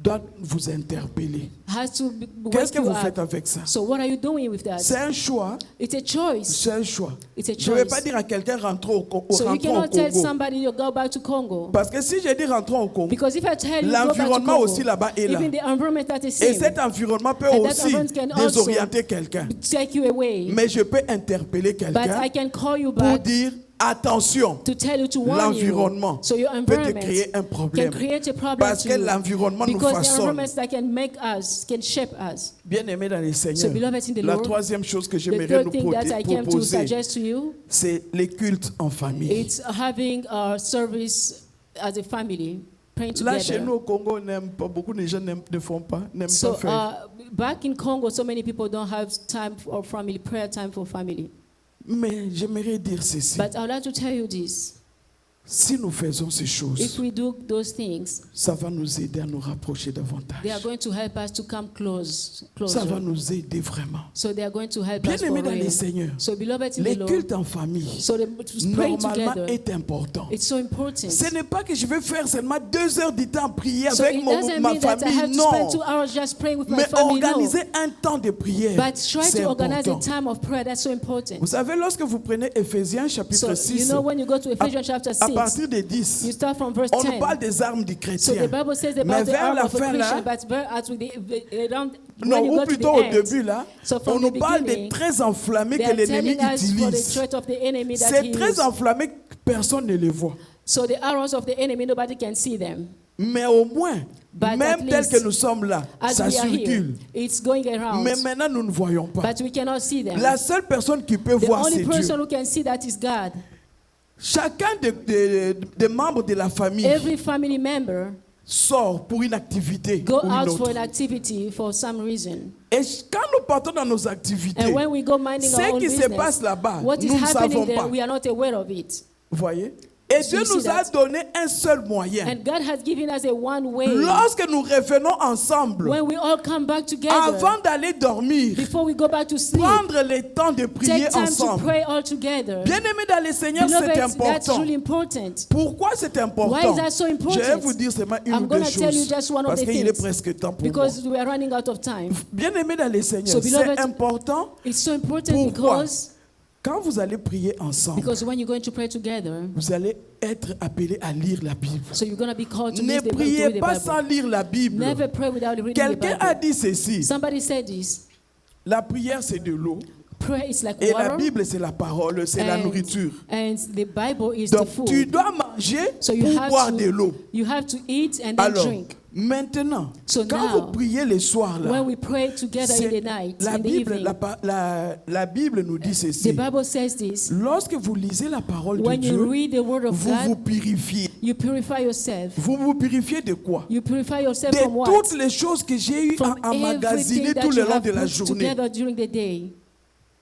doit vous interpeller. has to Qu'est-ce wake que you vous up. faites avec ça? So what are you doing with that? C'est un choix. It's a choice. C'est un choix. It's a Je ne vais choice. pas dire à quelqu'un rentrons au So you rentrons au cannot tell Congo. somebody you go back to Congo. Parce que si je dis rentrons au Congo, Because if I tell you go back to l'environnement Congo, aussi là-bas est là. even the environment that is Et same, cet environnement peut And that aussi environment can also désorienter quelqu'un. take you away. Mais je peux interpeller But quelqu'un I can call you pour back dire attention. to tell you to warn you. L'environnement So your peut te environment créer un can problème. create a problem Parce to que you. l'environnement nous Because the façonne. environments that can make us, can shape us. Bien aimé dans les So Seigneurs, beloved in the la Lord, troisième chose que the j'aimerais third nous thing that I came to proposer, suggest to you, c'est les cultes en famille. it's having a service as a family, praying Là, chez together. nous au Congo, on n'aime pas, beaucoup de gens ne font pas, n'aiment So pas faire. back in Congo, so many people don't have time for family, prayer time for family. Mais j'aimerais dire ceci. But I would like to tell you this. Si nous faisons ces choses, If we do those things, ça va nous aider à nous rapprocher they are davantage. going to help us to come Ça va closer. nous aider vraiment. So they are going to help us for Bien-aimés dans real. les Seigneurs, So beloved in les the Lord, cultes en famille, so the praying normalement, together, est important. it's so important. Ce n'est pas que je vais faire seulement 2 heures du temps à prier So avec it doesn't ma mean that I famille, have to spend 2 non. hours just praying with my Mais family, no. organiser un temps de prière, But try c'est to organize a important. time of prayer. That's so important. Vous savez, lorsque vous prenez Éphésiens chapitre So you 6, know when you go to Ephesians chapter à 6, partir de you 10, start from verse on nous 10. parle des armes du So chrétien. the Bible says Mais about the vers arm la of a fin, Christian, là, but at around when non, you ou go to plutôt the au end, début, là, so from on nous the parle des beginning, traits enflammés they que are l'ennemi telling us for the utilise. threat of the enemy that Ces he traits uses. enflammés, personne ne les voit. So the arrows of the enemy, nobody can see them. Mais au moins, But même at tel least, que nous sommes là, As ça we are here, circule. it's going around. Mais maintenant, nous ne voyons pas. But we cannot see them. La seule personne qui peut The voir, only c'est person Dieu. who can see that is God. Chacun des membres de la famille Every family member sort pour une activité go ou une out for autre. an activity for some reason. Et quand nous partons dans nos activités, And when we go minding our ce own qui se business, passe là-bas, what is nous ne savons happening there, pas. we are not aware of it. Vous voyez? Et So Dieu you see nous a that? donné un seul moyen. And God has given us a one way. Lorsque nous revenons ensemble, When we all come back together, avant d'aller dormir, before we go back to sleep, prendre le temps de prier take time to ensemble. pray all together. Bien-aimés dans les Seigneurs, Beloved, c'est that's important. really important. Pourquoi c'est Why important? is that so Je important? vais vous dire seulement une I'm ou deux gonna tell you choses. just one of Parce the qu'il est things. presque temps pour moi. Because we are running out of time. Bien-aimés dans les Seigneurs, So, beloved, c'est important. It's so important Pourquoi? because Quand vous allez prier ensemble, when you're going to pray together, vous allez être appelés à lire la Bible. so you're going to be called to Ne read the priez pas Bible. sans lire la Bible. Never pray without reading the Quelqu'un a Bible. dit ceci. Somebody said this. La prière, c'est de l'eau. Prayer is like Et la water. Bible, c'est la parole, c'est la and- nourriture. And the Bible is the Donc, food. tu dois manger So you pour have boire to- de l'eau. You have to eat and then Alors, drink. maintenant, So quand now, vous priez le soir, là, When we pray together in c'est- the night, la in the Bible, evening, la Bible nous dit the ceci. Bible says this. Lorsque vous lisez la parole de When you Dieu, read the word of vous vous God, purifiez. you purify yourself. Vous vous purifiez de quoi? You purify yourself De from what? toutes les choses que j'ai eu From à emmagasiner everything tout that le you long have de la put journée. together during the day.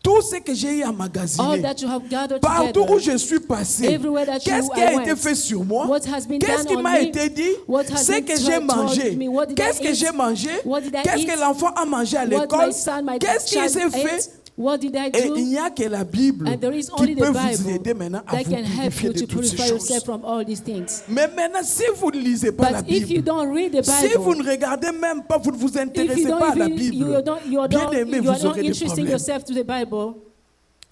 Tout ce que j'ai eu à All emmagasiner. that you have gathered Partout où together. je suis passé, Everywhere that qu'est-ce you qui a went, été fait sur moi? what has been Qu'est-ce done qui on m'a me? été dit? What has Ce been que j'ai told mangé. me? What did I Qu'est-ce que eat? j'ai mangé? What did I Qu'est-ce eat? que l'enfant a mangé à What l'école? my son, my Qu'est-ce qu'il child s'est ate? fait? What did I Et do? il n'y a que la Bible And there is qui only peut the vous Bible aider maintenant à that vous can help purifier you de to toutes ces purify yourself choses. from all these things. Mais maintenant, si vous ne lisez pas la But if you Bible, don't read the si vous Bible, ne regardez même pas, vous ne vous if you intéressez pas à don't la even, Bible, you are bien not, aimé, you vous are not aurez des interesting problèmes. yourself to the Bible.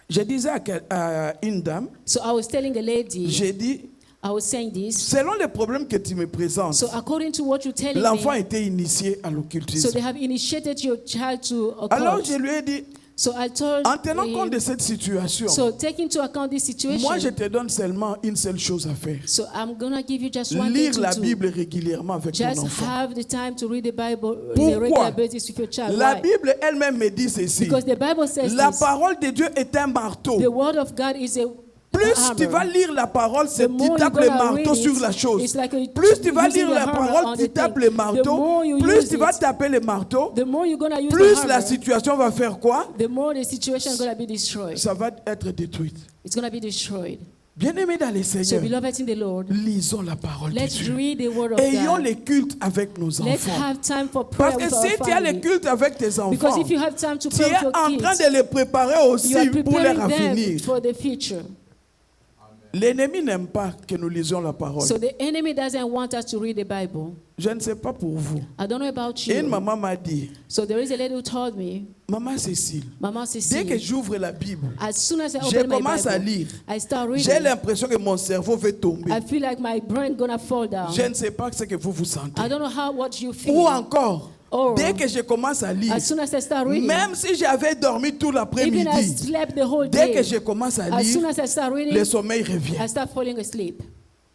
Je disais à une dame, So I was telling a lady, j'ai dit, I was saying this. selon les problèmes que tu me présentes, So according to what you're telling l'enfant a me, été initié à so l'occultisme. they have initiated your child to Alors occult. je lui ai dit, So I told en tenant compte him, de cette situation, so take into account this situation. moi je te donne seulement une seule chose à faire. So I'm gonna give you just one Lire thing la to do. Bible régulièrement avec ton Just enfant. have the time to read the Bible in a Pourquoi? regular basis with your child. La Why? Bible elle-même me dit ceci. Because the Bible says La this. parole de Dieu est un marteau. The word of God is a Plus hammer. tu vas lire la parole, c'est The more tu you're tapes le gonna marteau read sur it, la chose. it's like a- Plus tu vas using lire the la hammer parole, on tu the tapes thing. le The marteau. more you Plus use tu vas it, taper le marteau, the more you're gonna use plus the la hammer, situation va faire quoi? the more the situation is gonna be destroyed. Ça va être détruite. It's gonna be destroyed. Bien-aimés dans les So Seigneurs, beloved in the Lord, lisons la parole de let's Dieu. read the word of Ayons God. les cultes avec nos Let's enfants. have time for prayer Parce que with our si tu as les family. cultes avec tes Because enfants, if you have time to tu pray es with your en train kids, de les préparer you aussi are pour leur preparing them avenir. for the future. L'ennemi n'aime pas que nous lisions la parole. So the enemy doesn't want us to read the Bible. Je ne sais pas pour vous. I don't know about Et une you. maman m'a dit, So there is a lady who told me, Maman Cécile, Mama dès que Cécile, j'ouvre la Bible, as soon as I je open my commence à Bible, lire. I start J'ai reading. l'impression que mon cerveau veut tomber. I feel like my brain gonna fall down. Je ne sais pas ce que vous vous sentez. I don't know what you Ou feel. encore, Or, dès que je commence à lire, as soon as I start reading, même si j'avais dormi tout even I l'après-midi, slept the whole dès day, que je commence à as soon lire, as I start reading, le sommeil revient. I start falling asleep.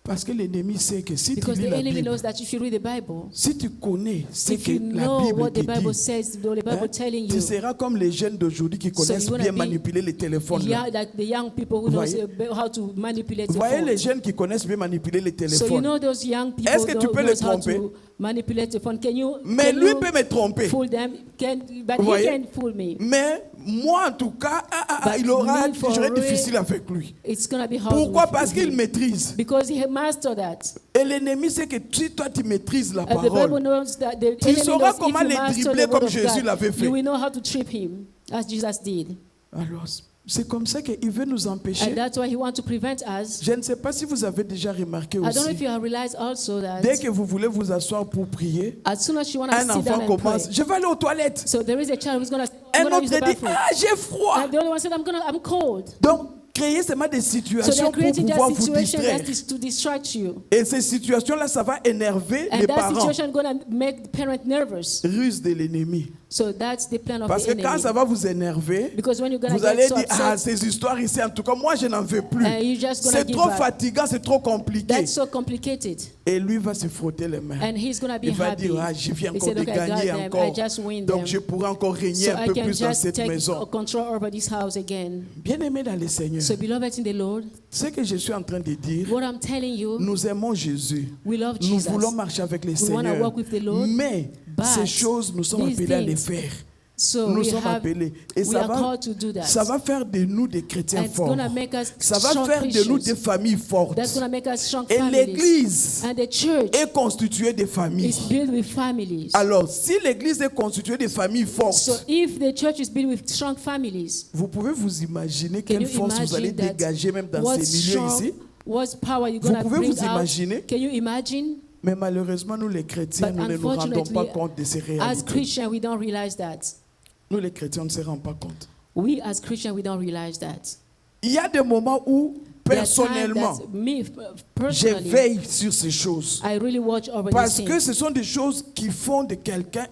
Parce que l'ennemi sait que si tu Because lis the la enemy Bible, knows that if you read the Bible, si tu connais ce if que you la know Bible what te the Bible dit, says, the Bible hein, telling tu you, seras comme les jeunes d'aujourd'hui qui connaissent you're gonna bien be- manipuler les téléphones. là. yeah, like the young people who knows Voyez? how to manipulate Vous the voyez phone. les jeunes qui connaissent bien manipuler les So you téléphones. know those young people Est-ce que tu who peux les knows how tromper? to manipulate the phone. Mais can lui you peut me tromper. fool them? But Voyez? he can fool me. Mais moi, en tout cas, But il aura, me, for j'aurai real, difficile avec lui. It's going to be hard. Pourquoi? with Parce qu'il him. maîtrise. Because he mastered that. Et l'ennemi sait que si toi tu maîtrises la And the Bible parole, knows that the tu enemy sauras knows comment if you les master dribbler the comme word of Jésus God, l'avait fait. you will know how to trip him, as Jesus did. alors c'est comme ça qu'il veut nous empêcher. And that's why he wants to prevent us. Je ne sais pas si vous avez déjà remarqué I don't know if aussi. you have realized also Dès that que vous voulez vous asseoir pour prier, as soon as you want to un sit down enfant and commence. pray, Je vais aller aux toilettes. so there is a child who's going to Un use autre the dit, bathroom. j'ai froid. And the other one said, I'm cold. Donc, créez seulement des So situations they're pour creating pouvoir that vous situation distraire. that is to distract you. Et ces situations-là, ça va énerver les And that parents. situation is going to make the parent nervous. Ruse de l'ennemi. So that's the plan of Parce the que quand enemy. ça va vous énerver, Because when you're going vous to allez get so dire, ah, upset, ces histoires ici, en tout cas, moi, je n'en veux plus. you're just gonna C'est give trop up. fatigant, c'est trop compliqué. That's so complicated. Et lui va se frotter les mains. And he's going to be Il va happy. dire, ah, je viens He encore said, de look, I got gagner them. I encore. just win Donc, them. je pourrais encore régner So un I peu can plus dans just cette take maison. control over this house again. Bien-aimé dans le Seigneur, So beloved in the Lord, ce que je suis en train de dire, what I'm telling you, nous aimons Jésus. we love Nous Jesus. voulons marcher avec le We wanna Seigneur. walk with the Lord, Mais but ces choses, nous sommes these appelés à les things, faire. So Nous we sommes appelés. Et we ça are va, called to do that. ça va faire de nous des chrétiens And it's forts. going to make us Ça va strong faire de nous Christians. des familles fortes. That's going to make us strong Et families. l'Église And the church est constituée de familles. is built with families. Alors, si l'Église est constituée de familles fortes, So if the church is built with strong families, vous pouvez vous imaginer can quelle you force vous allez imagine that dégager même dans what ces milieux strong, ici. what power you're Vous going to pouvez bring vous out? imaginer. Can you imagine? Mais malheureusement, nous les chrétiens, But nous ne nous rendons pas unfortunately, compte de ces as réalités. Christians, we don't realize that. Nous les chrétiens, on ne se rend pas compte. We as Christians, we don't realize that. Il y a des moments où, There are times personnellement, that me, je personally, veille sur ces choses. I really watch over Parce these que things. ce sont des choses qui font de quelqu'un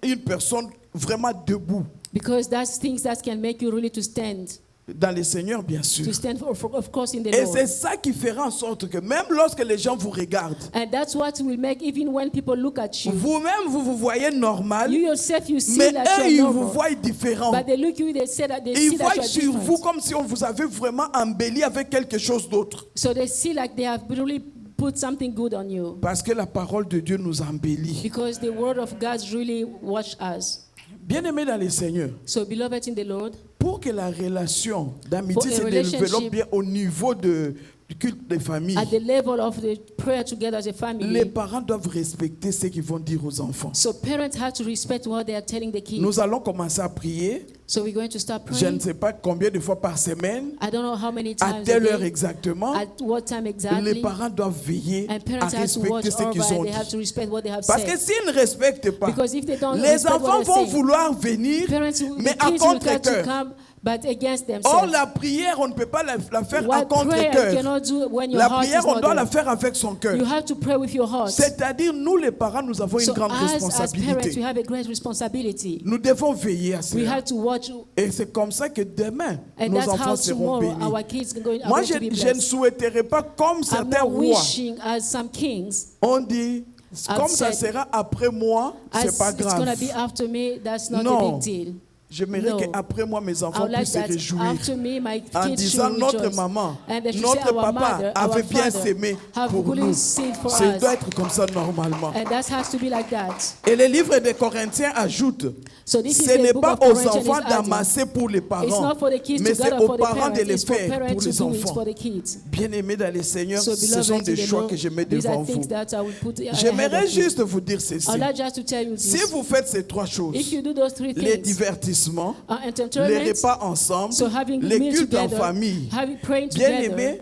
une personne vraiment debout. Because that's things that can make you really to stand. Dans le Seigneur, bien sûr. To stand, of course, in the Et Lord. c'est ça qui fera en sorte que même lorsque les gens vous regardent, And that's what will make, even when people look at you, vous-même, vous vous voyez normal, you yourself, you see mais that eux, you ils are vous normal. voient différent. But they look you, they say that they Ils see that voient you are sur vous different. comme si on vous avait vraiment embelli avec quelque chose d'autre. So they see like they have really put something good on you. Parce que la parole de Dieu nous embellit. Because the word of God really watch us. Bien-aimés dans le Seigneur, So beloved in the Lord, pour que la relation d'amitié For a se développe relationship bien au niveau du culte des familles, at the level of the prayer together as a les family, parents doivent respecter ce qu'ils vont dire aux enfants. so parents have to respect what they are telling the kids. Nous allons commencer à prier. So we're going to start Je ne praying. sais pas combien de fois par semaine, I don't know how many à times a telle heure day, exactement. at what time Les exactly, parents doivent veiller and à parents have to watch respecter ce over qu'ils ont and they have dit. to respect what they have Parce que said. s'ils ne respectent pas, Because if they don't les respect enfants what vont they're saying, vouloir venir, parents, mais the à kids will try to contre-cœur. come, but against Or, themselves. la prière, on ne peut pas la faire à What prayer you contre-cœur. cannot do when your La heart prière, is on not doit la there. faire avec son cœur. You have to pray with your heart. C'est-à-dire, nous les parents, nous avons une So grande as parents, we responsabilité. have a great responsibility. Nous devons veiller à We cela. have to watch, Et c'est comme ça que demain, and nos that's how enfants seront tomorrow bénis. our kids are going Moi, to be je ne blessed. souhaiterais pas, comme I'm certains not rois, wishing as some kings, on dit, comme ça said, sera après moi, as c'est pas it's going to grave. be after me, that's not Non. a big deal. J'aimerais No. qu'après moi, mes I enfants would like puissent se that réjouir. after me, my En kids disant, should notre rejoice. maman, And they should notre say, our papa mother, avait our bien father s'aimé have pour really nous. saved for Ça us. doit être comme ça normalement. And that has to be like that. Et le livre des Corinthiens ajoute, So this is ce the n'est book pas of aux Corinthians enfants is adding. d'amasser pour les It's parents, not for the kids mais to c'est gather aux for the parents parents. de les It's for faire parents pour to les do it enfants. for the kids. Bien-aimés dans les Seigneurs, So ce sont beloved des in the choix Lord, que je mets these devant are things vous. that I will put ahead J'aimerais of you. juste vous dire ceci. I'd like just to tell you Si this. vous faites ces trois choses, If you do those three les things, divertissements, les entertainment, repas ensemble, so having les meal cultes en together, famille, having praying bien together, aimés,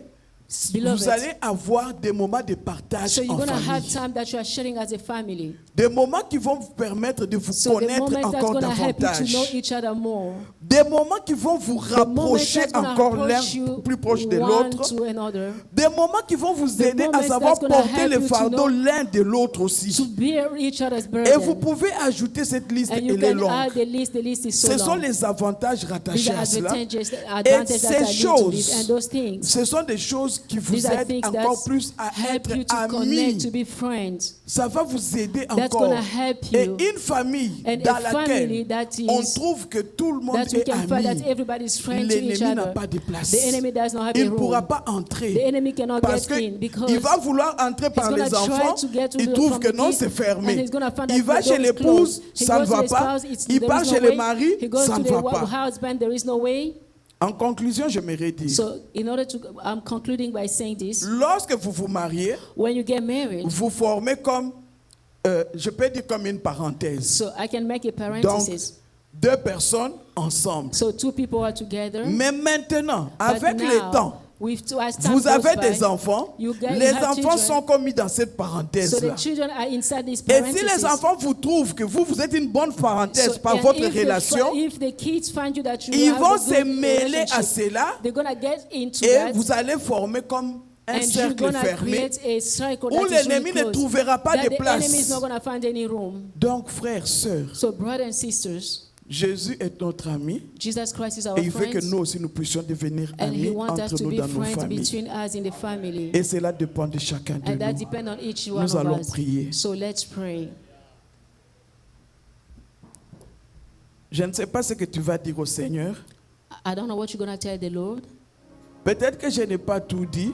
beloved. vous allez avoir des moments de partage So you're en going to have famille. time that you are sharing as a family. Des moments qui vont vous permettre de vous So the connaître moment that's encore going to help you to davantage. know each other more. Des moments qui vont vous The moment rapprocher that's going to encore l'un approach you plus proche de one l'autre. to another. Des moments qui vont vous aider à moments savoir that's gonna porter help le you to fardeau know l'un de l'autre To aussi. bear each other's Et vous burden. pouvez ajouter cette liste, And elle you est can longue. add the list. The list is so Ce sont long. les avantages These rattachés are à cela. advantages Et that ces are linked to this. choses, And those things, ce sont des choses choses qui vous These are aident things encore that plus à help être you to amis. connect, to be friends. Ça va vous aider That's encore. gonna help Et you. une famille And dans a family laquelle that on is trouve que tout le monde that we est can find that ami, everybody's friend to each l'ennemi n'a other. pas de place. The enemy does not have Il a ne pourra room. pas The entrer. enemy cannot Parce get in because qu'il va vouloir entrer par gonna les try enfants, to get to il the- trouve from que the non, kids, c'est and fermé. he's gonna find Il that va the chez door is l'épouse, closed. He ça ne goes to va his pas. spouse, Il there part is chez no le way. mari, He goes ça to ne the va pas. husband, there is no way. En conclusion, j'aimerais dire, So, in order to, I'm concluding by saying this: lorsque vous vous mariez, when you get married, vous formez comme, je peux dire comme une parenthèse. so I can make a Donc, parenthesis. deux personnes ensemble. So two people are together. Mais maintenant, But avec now, le temps, as time vous goes avez by, des enfants, you les have enfants children. sont commis dans cette So parenthèse-là. the children are inside this Et si parenthesis. les enfants vous trouvent que vous êtes une bonne parenthèse So, par and votre if relation, if the kids find you that you ils have vont a se good mêler à relationship, cela they're gonna get into et that, vous allez former comme un and you're cercle gonna fermé create a circle où that is l'ennemi really ne close, trouvera pas that de the enemy is place. not gonna find any room. Donc, frères, sœurs, So brothers and sisters, Jésus est notre ami Jesus Christ is our et il veut que friend, nous aussi nous puissions devenir and He amis wants us entre to nous be dans nos friends familles. between us in the family, Et cela dépend de chacun de and that nous. depends on each one Nous of allons us. prier. So let's pray. Je ne sais pas ce que tu vas dire au Seigneur. I don't know what you're gonna tell the Lord. Peut-être que je n'ai pas tout dit,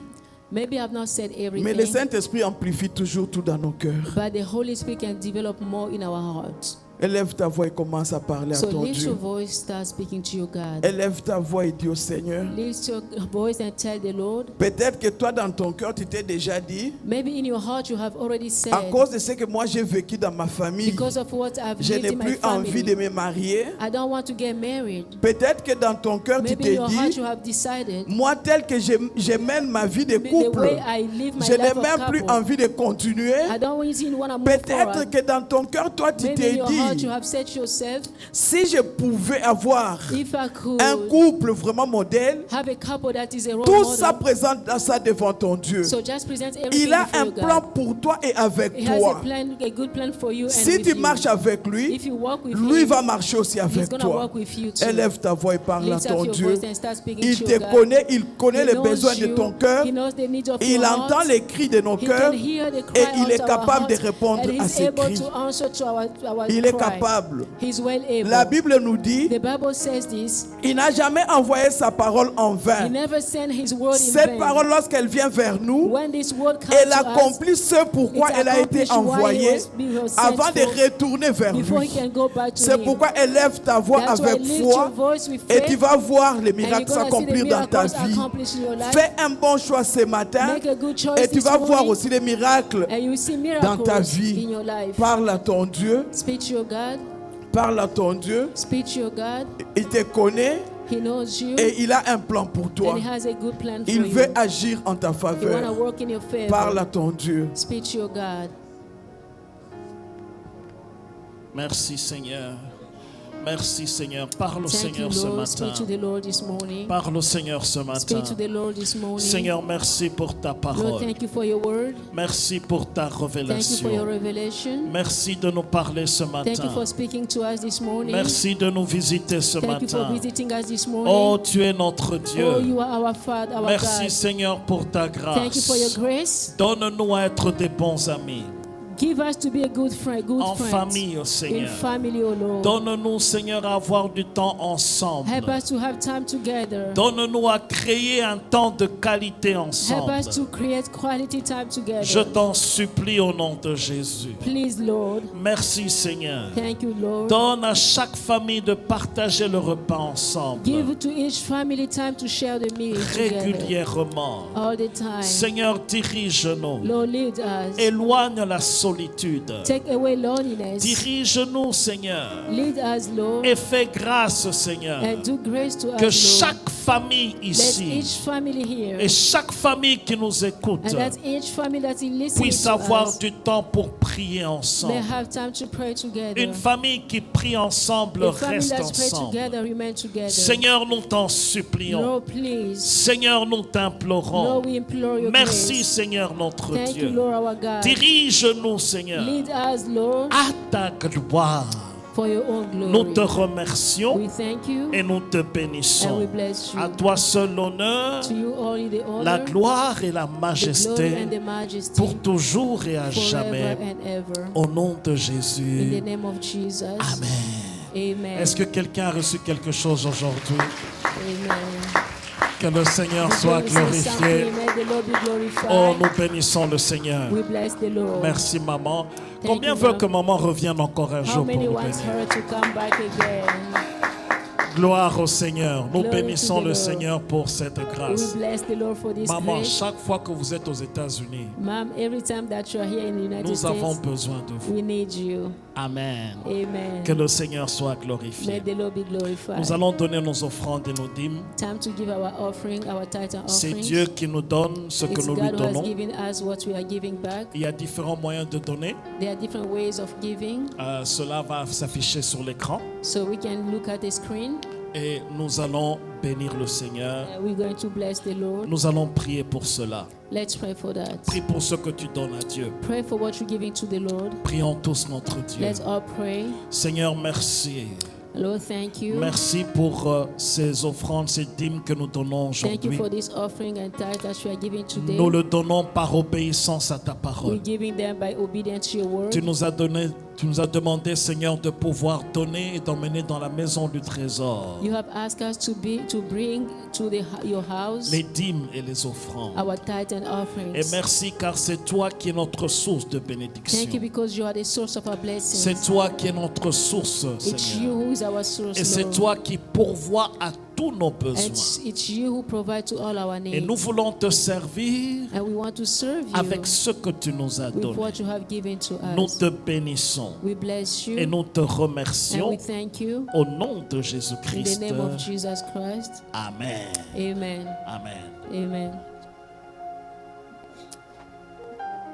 Maybe I've not said mais le everything, Saint-Esprit amplifie toujours tout dans nos cœurs. but the Holy Spirit can develop more in our hearts. Élève ta voix et commence à parler à So ton lift your Dieu. voice, start speaking to your God. Élève ta voix et dis au Seigneur. Lift your voice and tell the Lord. Peut-être que toi, dans ton cœur, tu t'es déjà dit, Maybe in your heart you have already said, à cause de ce que moi j'ai vécu dans ma famille, because of what I've je lived n'ai in my plus envie de family, me marier. I don't want to get married. Peut-être que dans ton cœur, tu Maybe in t'es your heart dit, you have decided, moi tel que je mène ma vie de the couple, way I live my je n'ai life of même plus couple, envie de continuer. I don't even want to move Peut-être forward. que dans ton cœur, toi, tu Maybe in t'es your heart dit, you have said to yourself, si je pouvais avoir if I could un couple vraiment modèle, have a couple that is a role tout ça model, présente ça devant ton Dieu. so just present everything Il a before un your plan God. pour toi et avec He has toi. a good plan for you and Si with tu you. marches avec lui, If you walk with lui him, va marcher aussi he's avec gonna toi. walk with you too. Élève ta voix et parle à Lift up ton your Dieu. voice and start speaking Il to te your God. connaît, il connaît He les knows besoins de you. ton cœur. He knows the needs of Il your entend heart. les cris de nos He cœurs can hear the cry et il out est of our capable de hearts, répondre and à he's ces able cris. to answer to our Il est cry. capable. He's well able. La Bible nous dit, The Bible says this. il n'a jamais envoyé sa parole en He vain. never sent his word in Cette vain. parole, lorsqu'elle vient vers nous, When this word comes elle to us, accomplit ce pourquoi it elle a été accomplishes why envoyée he was sent avant de for, retourner vers before lui. he can go back to C'est him. pourquoi élève ta voix That's why avec lift foi your voice with et faith, tu vas voir les and you're miracles gonna see the s'accomplir dans ta miracles vie. accomplished in your life. Fais un bon choix ce matin Make a good choice et tu this vas voir morning, aussi les miracles and you will see dans ta miracles vie. in your life. Parle à ton Dieu, Speak to your God. parle à ton Dieu. Speak to your God. Il te connaît He knows you, et il a un plan pour toi. and he has a good plan for Il you. veut agir en ta He want to faveur. work in your favor. Parle à ton Dieu. Speak to your God. Merci Seigneur. Merci Seigneur. Parle au Thank you, Seigneur ce Lord. matin. Speak to the Lord this morning. Parle au Seigneur ce matin. Speak to the Lord this morning. Seigneur, merci pour ta Lord, parole. thank you for your word. Merci pour ta Thank you for your révélation. revelation. Merci de nous parler ce Thank you for matin. speaking to us this morning. Merci de nous visiter ce Thank you for matin. visiting us this morning. Oh, tu es notre Oh, Dieu. you are our Father, our Merci God. Seigneur pour ta Thank you for your grâce. grace. Donne-nous à être des bons amis. Give us to be a good friend, En friends. famille, oh In Seigneur. family, oh Lord. Donne-nous, Seigneur, à avoir du temps ensemble. Help us to have time together. Donne-nous à créer un temps de qualité Help ensemble. us to create quality time together. Je t'en supplie au nom de Jésus. Please, Lord. Merci Seigneur. Thank you, Lord. Donne à chaque famille de partager le repas ensemble. Give to each family time to share the meal together. Régulièrement. All the time. Seigneur, dirige-nous. Lord, lead us. Éloigne la solitude. Take away loneliness. Dirige-nous, Seigneur. Lead us, Lord. Et fais grâce, Seigneur. And do grace to us, Que Lord. chaque famille Let ici each family here et chaque famille qui nous écoute and that each family that is listening puisse to avoir us du temps pour prier may ensemble. have time to pray together. Une famille qui prie ensemble A family reste that pray ensemble. together remain together. Seigneur, nous t'en supplions. Lord, please. Seigneur, nous t'implorons. Lord, we implore your Merci, grace. Seigneur notre Thank you, Dieu. Lord, our God. Dirige-nous, Seigneur, Lead us, Lord, à ta gloire. for your own Nous te glory. remercions We thank you et nous te and we bénissons. bless you. À toi seul l'honneur, To you only the honor, la gloire et la the glory majesté and the majesty, pour toujours et à forever jamais. and ever. Au nom de In the Jésus. name of Jesus. Amen. Amen. Est-ce que quelqu'un a reçu quelque chose aujourd'hui? Amen. Que le Seigneur soit We say something, glorifié. may the Lord be glorified. Oh, nous bénissons le Seigneur. We bless the Lord. Merci, maman. Thank Combien you, veut ma'am. que maman revienne encore un How jour pour many nous wants bénir? her to come back again? Gloire au Seigneur. Nous Glory bénissons to the le Lord. Seigneur pour cette We grâce. bless the Lord for this Maman, grace. chaque fois que vous êtes aux États-Unis, Ma'am, every time that you are here in the United nous avons States, besoin de vous. we need you. Amen. Amen. Que le Seigneur soit May glorifié. the Lord be glorified. Nous allons donner nos offrandes et nos dîmes. Time to give our offering, our tithe and C'est offerings. Dieu qui nous donne ce que It's nous lui God who has donnons. given us what we are giving back. Il y a différents moyens de donner. There are different ways of giving, Cela va s'afficher sur l'écran. so we can look at the screen. Et nous allons bénir le Seigneur. We're going to bless the Lord. Nous allons prier pour cela. Let's pray for that. Prie pour ce que tu donnes à Dieu. Pray for what you're giving to the Lord. Prions tous notre Dieu. Let's all pray. Seigneur, merci. Lord, thank you. Merci pour ces offrandes, ces dîmes que nous donnons Thank you aujourd'hui. for this offering and tithe that you are giving today. Nous le donnons par obéissance à ta We're parole. giving them by obedience to your word. Tu nous as demandé, Seigneur, de pouvoir donner et d'emmener dans la maison du trésor You have asked us to bring to your house les dîmes et les offrandes. our tithe and Et offerings. merci car c'est toi qui es notre source de bénédiction. Thank you because you are the source of our blessings. C'est toi qui es notre source, It's Seigneur. you who is our source, Et c'est Lord. toi qui pourvois à tous nos And besoins. it's you who provide to all our Et needs. nous voulons te servir And we want to serve you avec ce que tu nous as with donné. what you have given to Nous us. te bénissons We bless you et nous te and remercions we thank you au nom de in the Jésus-Christ. name of Jesus Christ. Amen. Amen. Amen. Amen.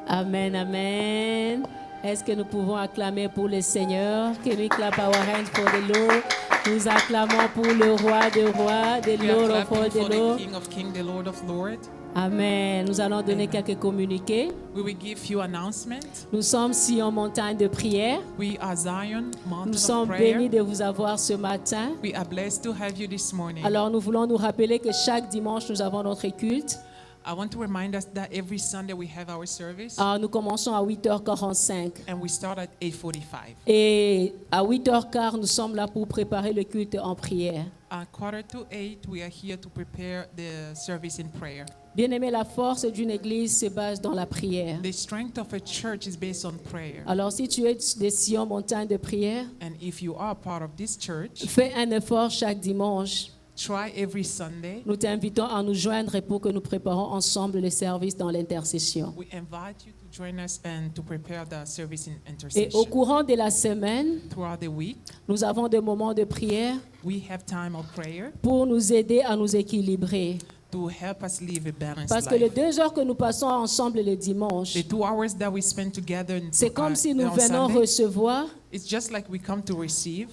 Amen, amen. Est-ce que nous pouvons acclamer pour le Seigneur? Can we clap our hands for the Lord? Nous acclamons pour le roi des rois, the We are Lord of all, clapping for the the Lord. King of Kings, the Lord of Lords. Amen. Nous allons donner quelques communiqués. We will give you announcement. Nous sommes Sion montagne de prière. We are Zion, Nous mountain of sommes prayer. bénis de vous avoir ce matin. We are blessed to have you this morning. Alors nous voulons nous rappeler que chaque dimanche nous avons notre culte. I want to remind us that every Sunday we have our service Alors, nous commençons à 8h45. and we start at 8:45. Et à 8h15, nous sommes là pour préparer le culte en prière. At 7:45, we are here to prepare the service in prayer. Bien-aimé, la force d'une église se base dans la prière. The strength of a church is based on prayer. Alors, si tu es des Sion montagne de prière, And if you are part of this church, fais un effort chaque dimanche. try every Sunday. Nous t'invitons à nous joindre pour que nous préparons ensemble le service dans l'intercession. We invite you to join us and to prepare the service in Et au intercession. courant de la semaine, Throughout the week, nous avons des moments de prière we have time of prayer pour nous aider à nous équilibrer. to help us live a balanced Parce que les life. 2 heures que nous passons ensemble le dimanche, The 2 hours that we spend together c'est comme si nous on venons Sunday, recevoir, it's just like we come to receive,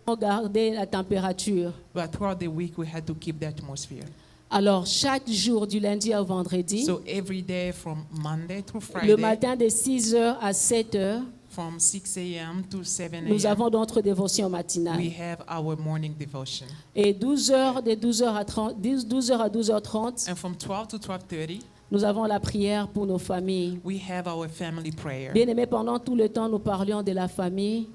regarder la température. but throughout the week we had to keep the atmosphere. Alors, chaque jour du lundi au vendredi, So every day from Monday through le Friday, matin de 6h à 7h, from 6 a.m. to 7 nous a.m., avons notre dévotion matinale. we have our morning devotion. Et 12h, de 12h à 12h30, And from 12 to 12:30, nous avons la prière pour nos familles. we have our family prayer. Bien aimé, pendant tout le temps, nous parlions de la famille.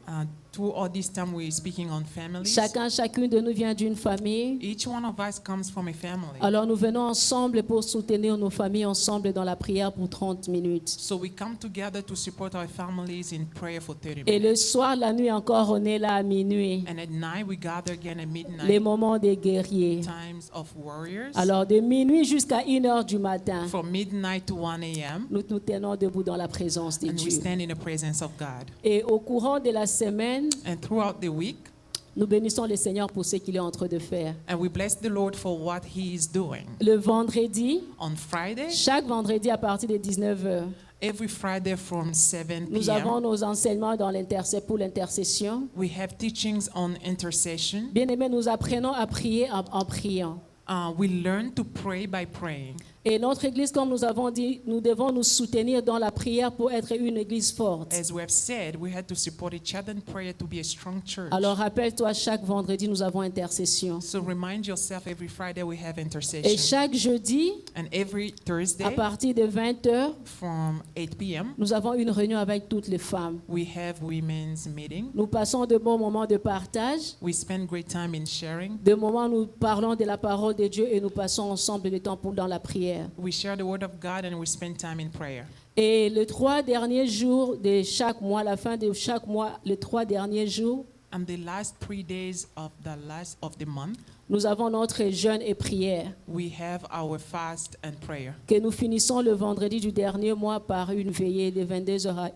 Through all this time, we're speaking on families. Chacune de nous vient d'une famille. Each one of us comes from a family. Alors nous venons ensemble pour soutenir nos familles ensemble dans la prière pour 30 minutes. So we come together to support our families in prayer for 30 Et minutes. le soir, la nuit encore, on est là à minuit. And at night, we gather again at Les midnight, moments des guerriers. times of warriors. Alors de minuit jusqu'à 1h du matin, From midnight to 1 a.m., nous nous tenons debout dans la présence de and we Dieu. stand in the presence of God. Et au courant de la semaine, And throughout the week, nous bénissons le Seigneur pour ce qu'il est en train de faire. and we bless the Lord for what He is doing. Le vendredi, On Friday, chaque vendredi à partir de 19h, every Friday from 7 nous avons p.m., nos enseignements pour l'intercession. we have teachings on intercession. Bien-aimés, nous apprenons à prier en priant. We learn to pray by praying. Et notre église, comme nous avons dit, nous devons nous soutenir dans la prière pour être une église forte. As we have said, we had to support each other in prayer to be a strong church. Alors rappelle-toi, chaque vendredi, nous avons intercession. So remind yourself every Friday we have Et intercession. chaque jeudi, And every à Thursday partir de 20h, from 8 p.m., nous avons une réunion avec toutes les femmes. we have women's meeting. Nous passons de bons moments de partage, We spend great time in sharing. de moments où nous parlons de la parole de Dieu et nous passons ensemble le temps dans la prière. We share the word of God and we spend time in prayer. Et les 3 derniers jours de chaque mois, à la fin de chaque mois, les 3 derniers jours, And the last 3 days of the month, nous avons notre jeûne et prière we have our fast and prayer. que nous finissons le vendredi du dernier mois par une veillée de 22h à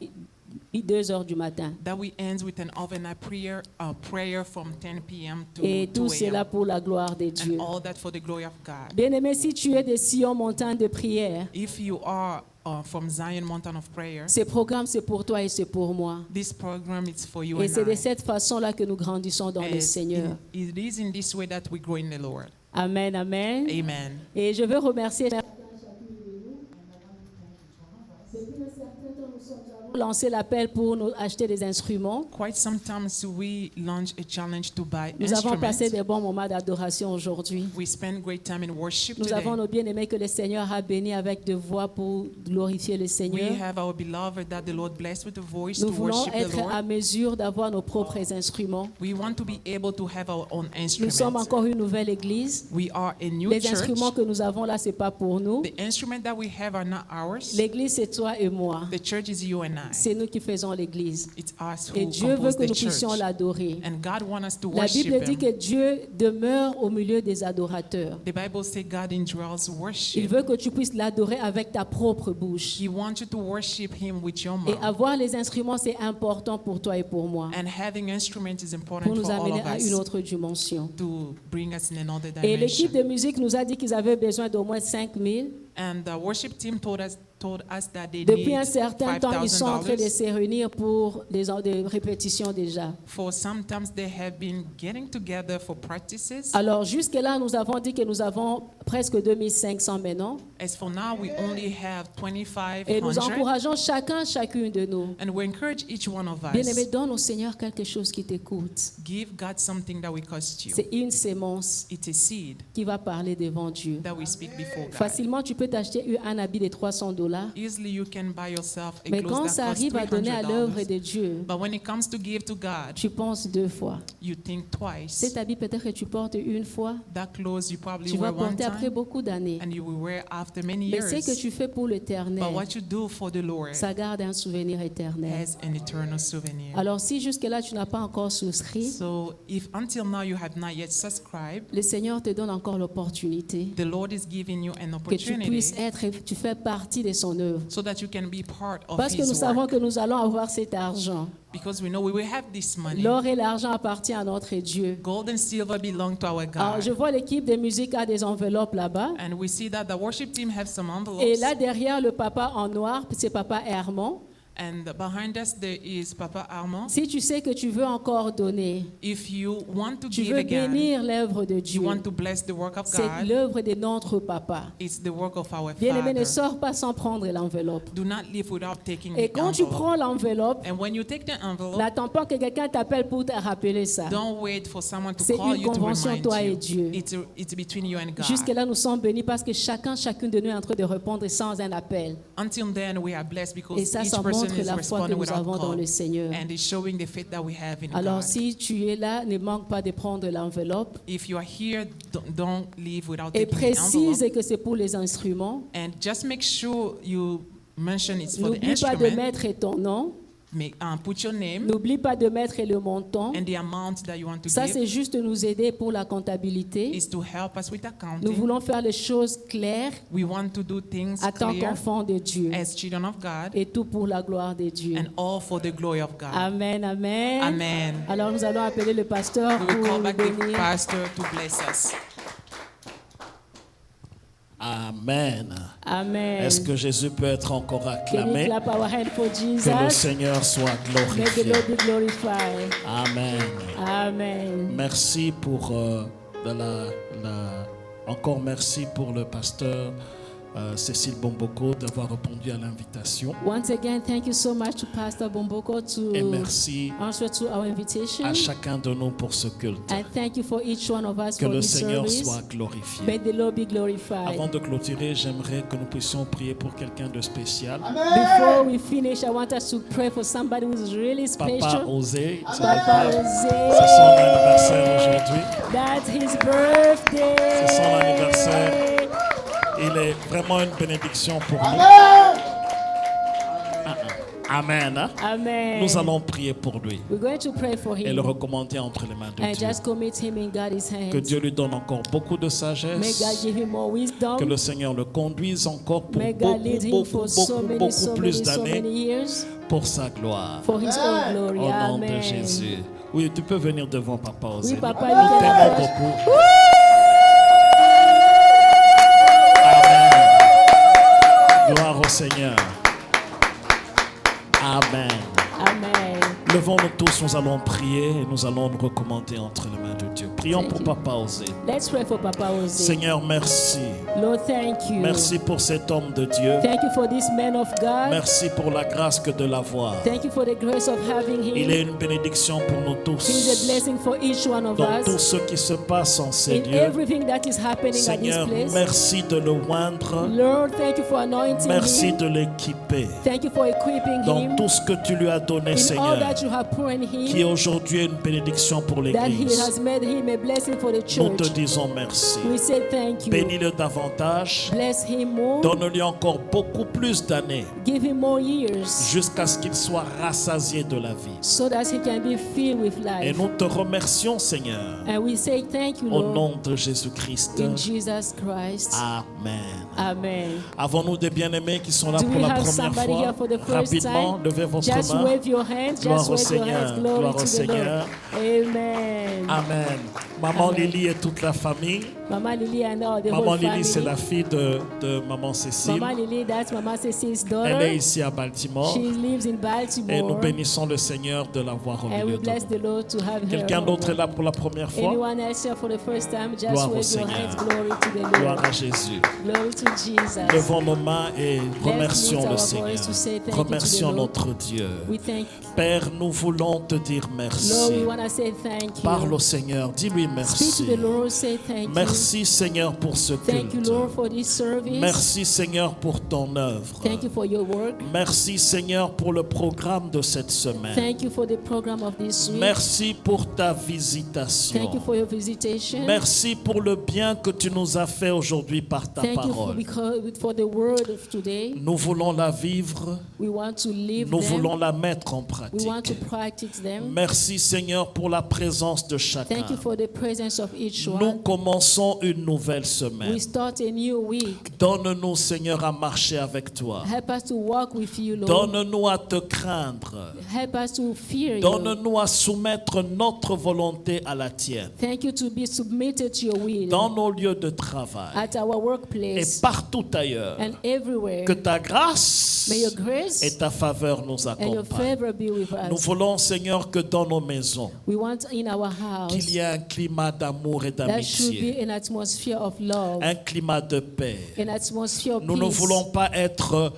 2h du matin. That we end with an overnight prayer from 10 p.m. to Et 2 tout cela a.m. pour la gloire de Dieu. And all that for the glory of God. Bien-aimé, si tu es de Sion, montagne de prière, If you are from Zion Mountain of Prayer, ce programme c'est pour toi et c'est pour moi. this program is for you Et and c'est de I. cette façon-là que nous grandissons dans le Seigneur. It is in this way that we grow in the Lord. Amen, amen. Amen. Et je veux remercier lancer l'appel pour nous acheter des instruments. Quite sometimes we launch a challenge to buy Nous avons passé instruments. des bons moments d'adoration aujourd'hui. We spend great time in worship Nous avons today. nos bien-aimés que le Seigneur a bénis avec de voix pour glorifier le We Seigneur. have our beloved that the Lord blessed with a voice Nous to voulons worship the être à Lord. mesure d'avoir nos propres instruments. We want to be able to have our own Nous sommes instruments. encore une nouvelle église. We are a new Les church. instruments que nous avons là, c'est pas pour nous. The instruments that we have are not ours. L'église, c'est toi et moi. The church is you and I. C'est nous qui faisons l'église. It's us Et who Dieu veut compose que the nous church. puissions l'adorer. And God wants us to La Bible worship dit Him. que Dieu demeure au milieu des adorateurs. The Bible says God indwells Il worship. veut que tu puisses l'adorer avec ta propre bouche. He wants you to worship Him with your Et mouth. avoir les instruments, c'est important pour toi et pour moi, And having instruments is pour important nous for all amener of à une us autre dimension. to bring us in another Et l'équipe dimension. de musique nous a dit qu'ils avaient besoin d'au moins 5 000. And the worship team told us that they Depuis un need certain temps, ils sont en train de $5,000. se réunir pour des répétitions déjà. For sometimes they have been getting together for practices. Alors jusque-là, nous avons dit que nous avons presque 2500 maintenant. As for now, we only have Et nous 2,500. encourageons chacune de nous. And we encourage each one of Bien-aimé, us, donne au Seigneur quelque chose qui t'écoute. give God something that will cost you. C'est une sémence It's a seed qui va parler devant Dieu. that we speak before God. Facilement, tu peux t'acheter un habit de $300. Easily you can buy yourself a Mais quand clothes ça that cost arrive à donner à l'œuvre $300. de Dieu, But when it comes to give to God, tu penses 2 fois. you think twice. Cet habit, peut-être que tu portes une fois, That clothes you probably tu vas wear one porter après time beaucoup d'années. and you will wear after many Mais ce que years. tu fais pour l'éternel, But what you do for the Lord ça garde un souvenir éternel. has an eternal souvenir. Alors si jusque-là tu n'as pas encore souscrit, So if until now you have not yet subscribed, le Seigneur te donne encore l'opportunité the Lord is giving you an que tu puisses opportunity tu fais partie de son œuvre. so that you can be part of Parce que nous His savons work. que nous allons avoir cet argent. Because we know we will have this money. L'or et l'argent appartiennent à notre Dieu. Gold and silver belong to our Alors, je God. vois l'équipe de musique a des enveloppes là-bas. And we see that the worship team have some Et envelopes. là derrière, le papa en noir, c'est papa Hermon. And behind us there is Papa Armand. Si tu sais que tu veux encore donner, If you want to tu give veux again, bénir l'œuvre de you Dieu, want to bless the work of c'est God, l'œuvre de notre papa. it's the work of our Bien-aimé, ne Father. sors pas sans prendre l'enveloppe. Do not live without taking Et the quand tu envelope. prends l'enveloppe, And when you take the envelope, n'attends pas que quelqu'un t'appelle pour te rappeler ça. don't wait for someone to C'est call une you to convention, remind toi et you. Dieu. It's between you and God. Jusque-là, nous sommes bénis parce que chacune de nous est en train de répondre sans un appel. Until then, we are blessed because Et ça, each ça person montre is la foi que responding nous without avons dans call. le Seigneur. And it's showing the faith that we have in Alors, God. si tu es là, ne manque pas de prendre l'enveloppe If you are here, don't leave without et taking the précise envelope. que c'est pour les instruments. And just make sure you mention it's for the N'oublie pas de instrument. mettre ton nom. Put your name N'oublie pas de mettre le montant. and the amount that you want to Ça, give. c'est juste nous aider pour la comptabilité. Is to help us with Nous accounting. voulons faire les choses claires We want to do things en tant clear qu'enfants de Dieu. as children of God Et tout pour la gloire de Dieu. and all for the glory of God. Amen, amen. Amen. Alors nous allons appeler le pasteur We will pour call nous back the bénir. pastor to bless us. Amen. Amen. Est-ce que Jésus peut être encore Can you acclamé? clap our hand for Que le Jesus? Seigneur soit May the glorifié. Lord be glorified. Amen. Amen. Merci pour encore merci pour le pasteur Cécile Bomboko d'avoir répondu à l'invitation. Once again, thank you so much to Pastor Bomboko Et to merci answer to our invitation. à chacun de nous pour ce culte. And thank you for each one of us Que for le this Seigneur service. soit glorifié. May the Lord be glorified. Avant de clôturer, j'aimerais que nous puissions prier pour quelqu'un de spécial. Before we finish, I want us to pray for somebody who is really Papa special. Osé, Papa c'est Jose. son anniversaire aujourd'hui. That's his birthday. C'est son anniversaire. Il est vraiment une bénédiction pour nous. Amen. Hein? Amen. Nous allons prier pour lui We're going to pray for et him le recommander entre les mains de and Dieu. just commit him in God's Que hands. Dieu lui donne encore beaucoup de May sagesse. God give him more wisdom. Que le Seigneur le conduise encore pour May God lead him beaucoup for so plus many d'années years pour sa gloire. for his own glory. Au nom Amen. de Jésus. Oui, tu peux venir devant Papa Osé. Oui, Papa, Nous you can t'aimons approach. beaucoup. Amen. Gloire au Seigneur. Amen. Amen. Levons-nous tous, nous allons prier et nous allons nous recommander entre les mains de Dieu. Prions Thank pour you. Papa Osé. Let's pray for Papa Jose. Seigneur, merci. Lord, thank you. Merci pour cet homme de Dieu. Thank you for this man of God. Merci pour la grâce que de l'avoir. Thank you for the grace of having him. Il est une bénédiction pour nous He is a tous. blessing for each one of Dans tout us. ce qui se passe en ces In lieux. everything that is happening at this Seigneur, place. merci de le oindre. Lord, thank you for anointing Merci him. de l'équiper. Thank you for equipping Dans him. tout ce que tu lui as donné, In all Seigneur, that you have poured in qui him. aujourd'hui est une bénédiction pour That he l'Église. has made him a blessing for the Nous te church. disons merci. We say thank you. Bénis-le davantage. Bless him more. Donne-lui encore beaucoup plus d'années Give him more years jusqu'à ce qu'il soit rassasié de la vie. so that he can be filled with Et life. nous te remercions, Seigneur, And we say thank you, au Lord, nom de Jésus-Christ. in Jesus Christ. Amen. Amen. Avons-nous des bien-aimés qui sont là Do pour we la have première somebody here fois? for the first Rapidement, time? levez votre Just main. wave your hands. Gloire Just au wave your hands. Seigneur. Glory Gloire au to the Seigneur. Lord. Amen. Amen. Maman Amen. Lily et toute la famille. Mama Lily and all the Maman whole Lily, c'est family. la fille de Maman Cécile. Mama Lily, that's Mama Cecily's Elle est daughter. ici à Baltimore. She lives in Et nous Baltimore. bénissons le Seigneur de l'avoir au And we milieu de bless nous. the Lord to have her. Quelqu'un d'autre est là pour la première fois? Anyone else here for the first time? Just Gloire au wave your Seigneur. hands. Glory to the Gloire Lord. à Jésus. Glory to Jesus. Levons nos mains et remercions lift le our Seigneur. voice to say thank you to the Remercions Lord. notre Dieu. We thank Père, nous voulons te dire Lord. merci. We want to say thank you. Parle au Seigneur, dis-lui Speak merci. to the Lord. Say thank Merci Seigneur pour ce you. Thank you, culte. Lord, for this service. Merci Seigneur pour ton œuvre. Thank you for your work. Merci Seigneur pour le programme de cette semaine. Thank you for the program of this week. Merci pour ta Thank you visitation. for your visitation. Merci pour le bien que tu nous as fait aujourd'hui par ta Thank you parole. for the word of today. Nous voulons la vivre, We want to live nous them. voulons la mettre en We want to pratique. practice them. Merci Seigneur pour la présence de chacun. Thank you for the presence of each Nous one. commençons une nouvelle semaine. We start a new week. Donne-nous Seigneur à marcher avec toi. Help us to walk with you, Lord. Donne-nous à te craindre. Help us to fear you. Donne-nous à soumettre notre volonté à la tienne. Thank you to be submitted to your will Dans nos lieux de travail at our et workplace partout ailleurs. and everywhere. Que ta grâce May your grace et ta faveur nous and your accompagnent. favor be with Nous us. voulons, Seigneur, que dans nos maisons, We want in our qu'il house y ait un climat d'amour et there should be d'amitié, an atmosphere of love, un climat de paix. an atmosphere of Nous ne peace. voulons pas être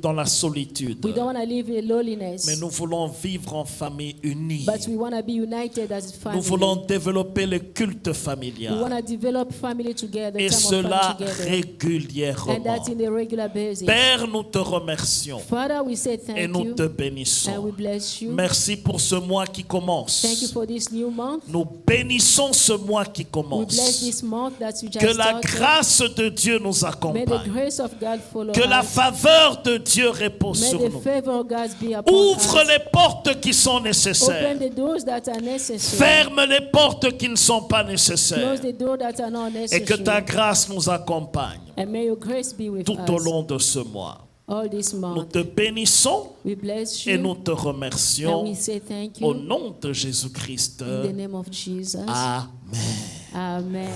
dans la solitude, We don't want to live in loneliness, mais nous voulons vivre en famille unie. but we want to be united as a Nous family. voulons développer le culte We want familial, to develop family together, et time of cela fun together, and régulièrement. that's in a regular basis. Père, nous te remercions Father, we say et thank nous you te and we bénissons. bless you. Merci pour ce mois qui commence. Thank you for this new month. Nous bénissons ce mois qui We bless commence. this month that you just Que la started. grâce de Dieu nous May the accompagne. grace of God follow Que la us. faveur de Dieu repose May sur the nous. favor of God be upon Ouvre us. les portes qui sont Open nécessaires. the doors that are necessary. Ferme les portes qui ne sont pas nécessaires. Close the doors that are not Et que ta necessary. grâce nous accompagne And may your grace be with tout au us long de ce mois. all this Nous month. te bénissons We bless et you nous te and remercions we say thank au you nom de Jésus-Christ. in the name of Jesus. Amen. Amen.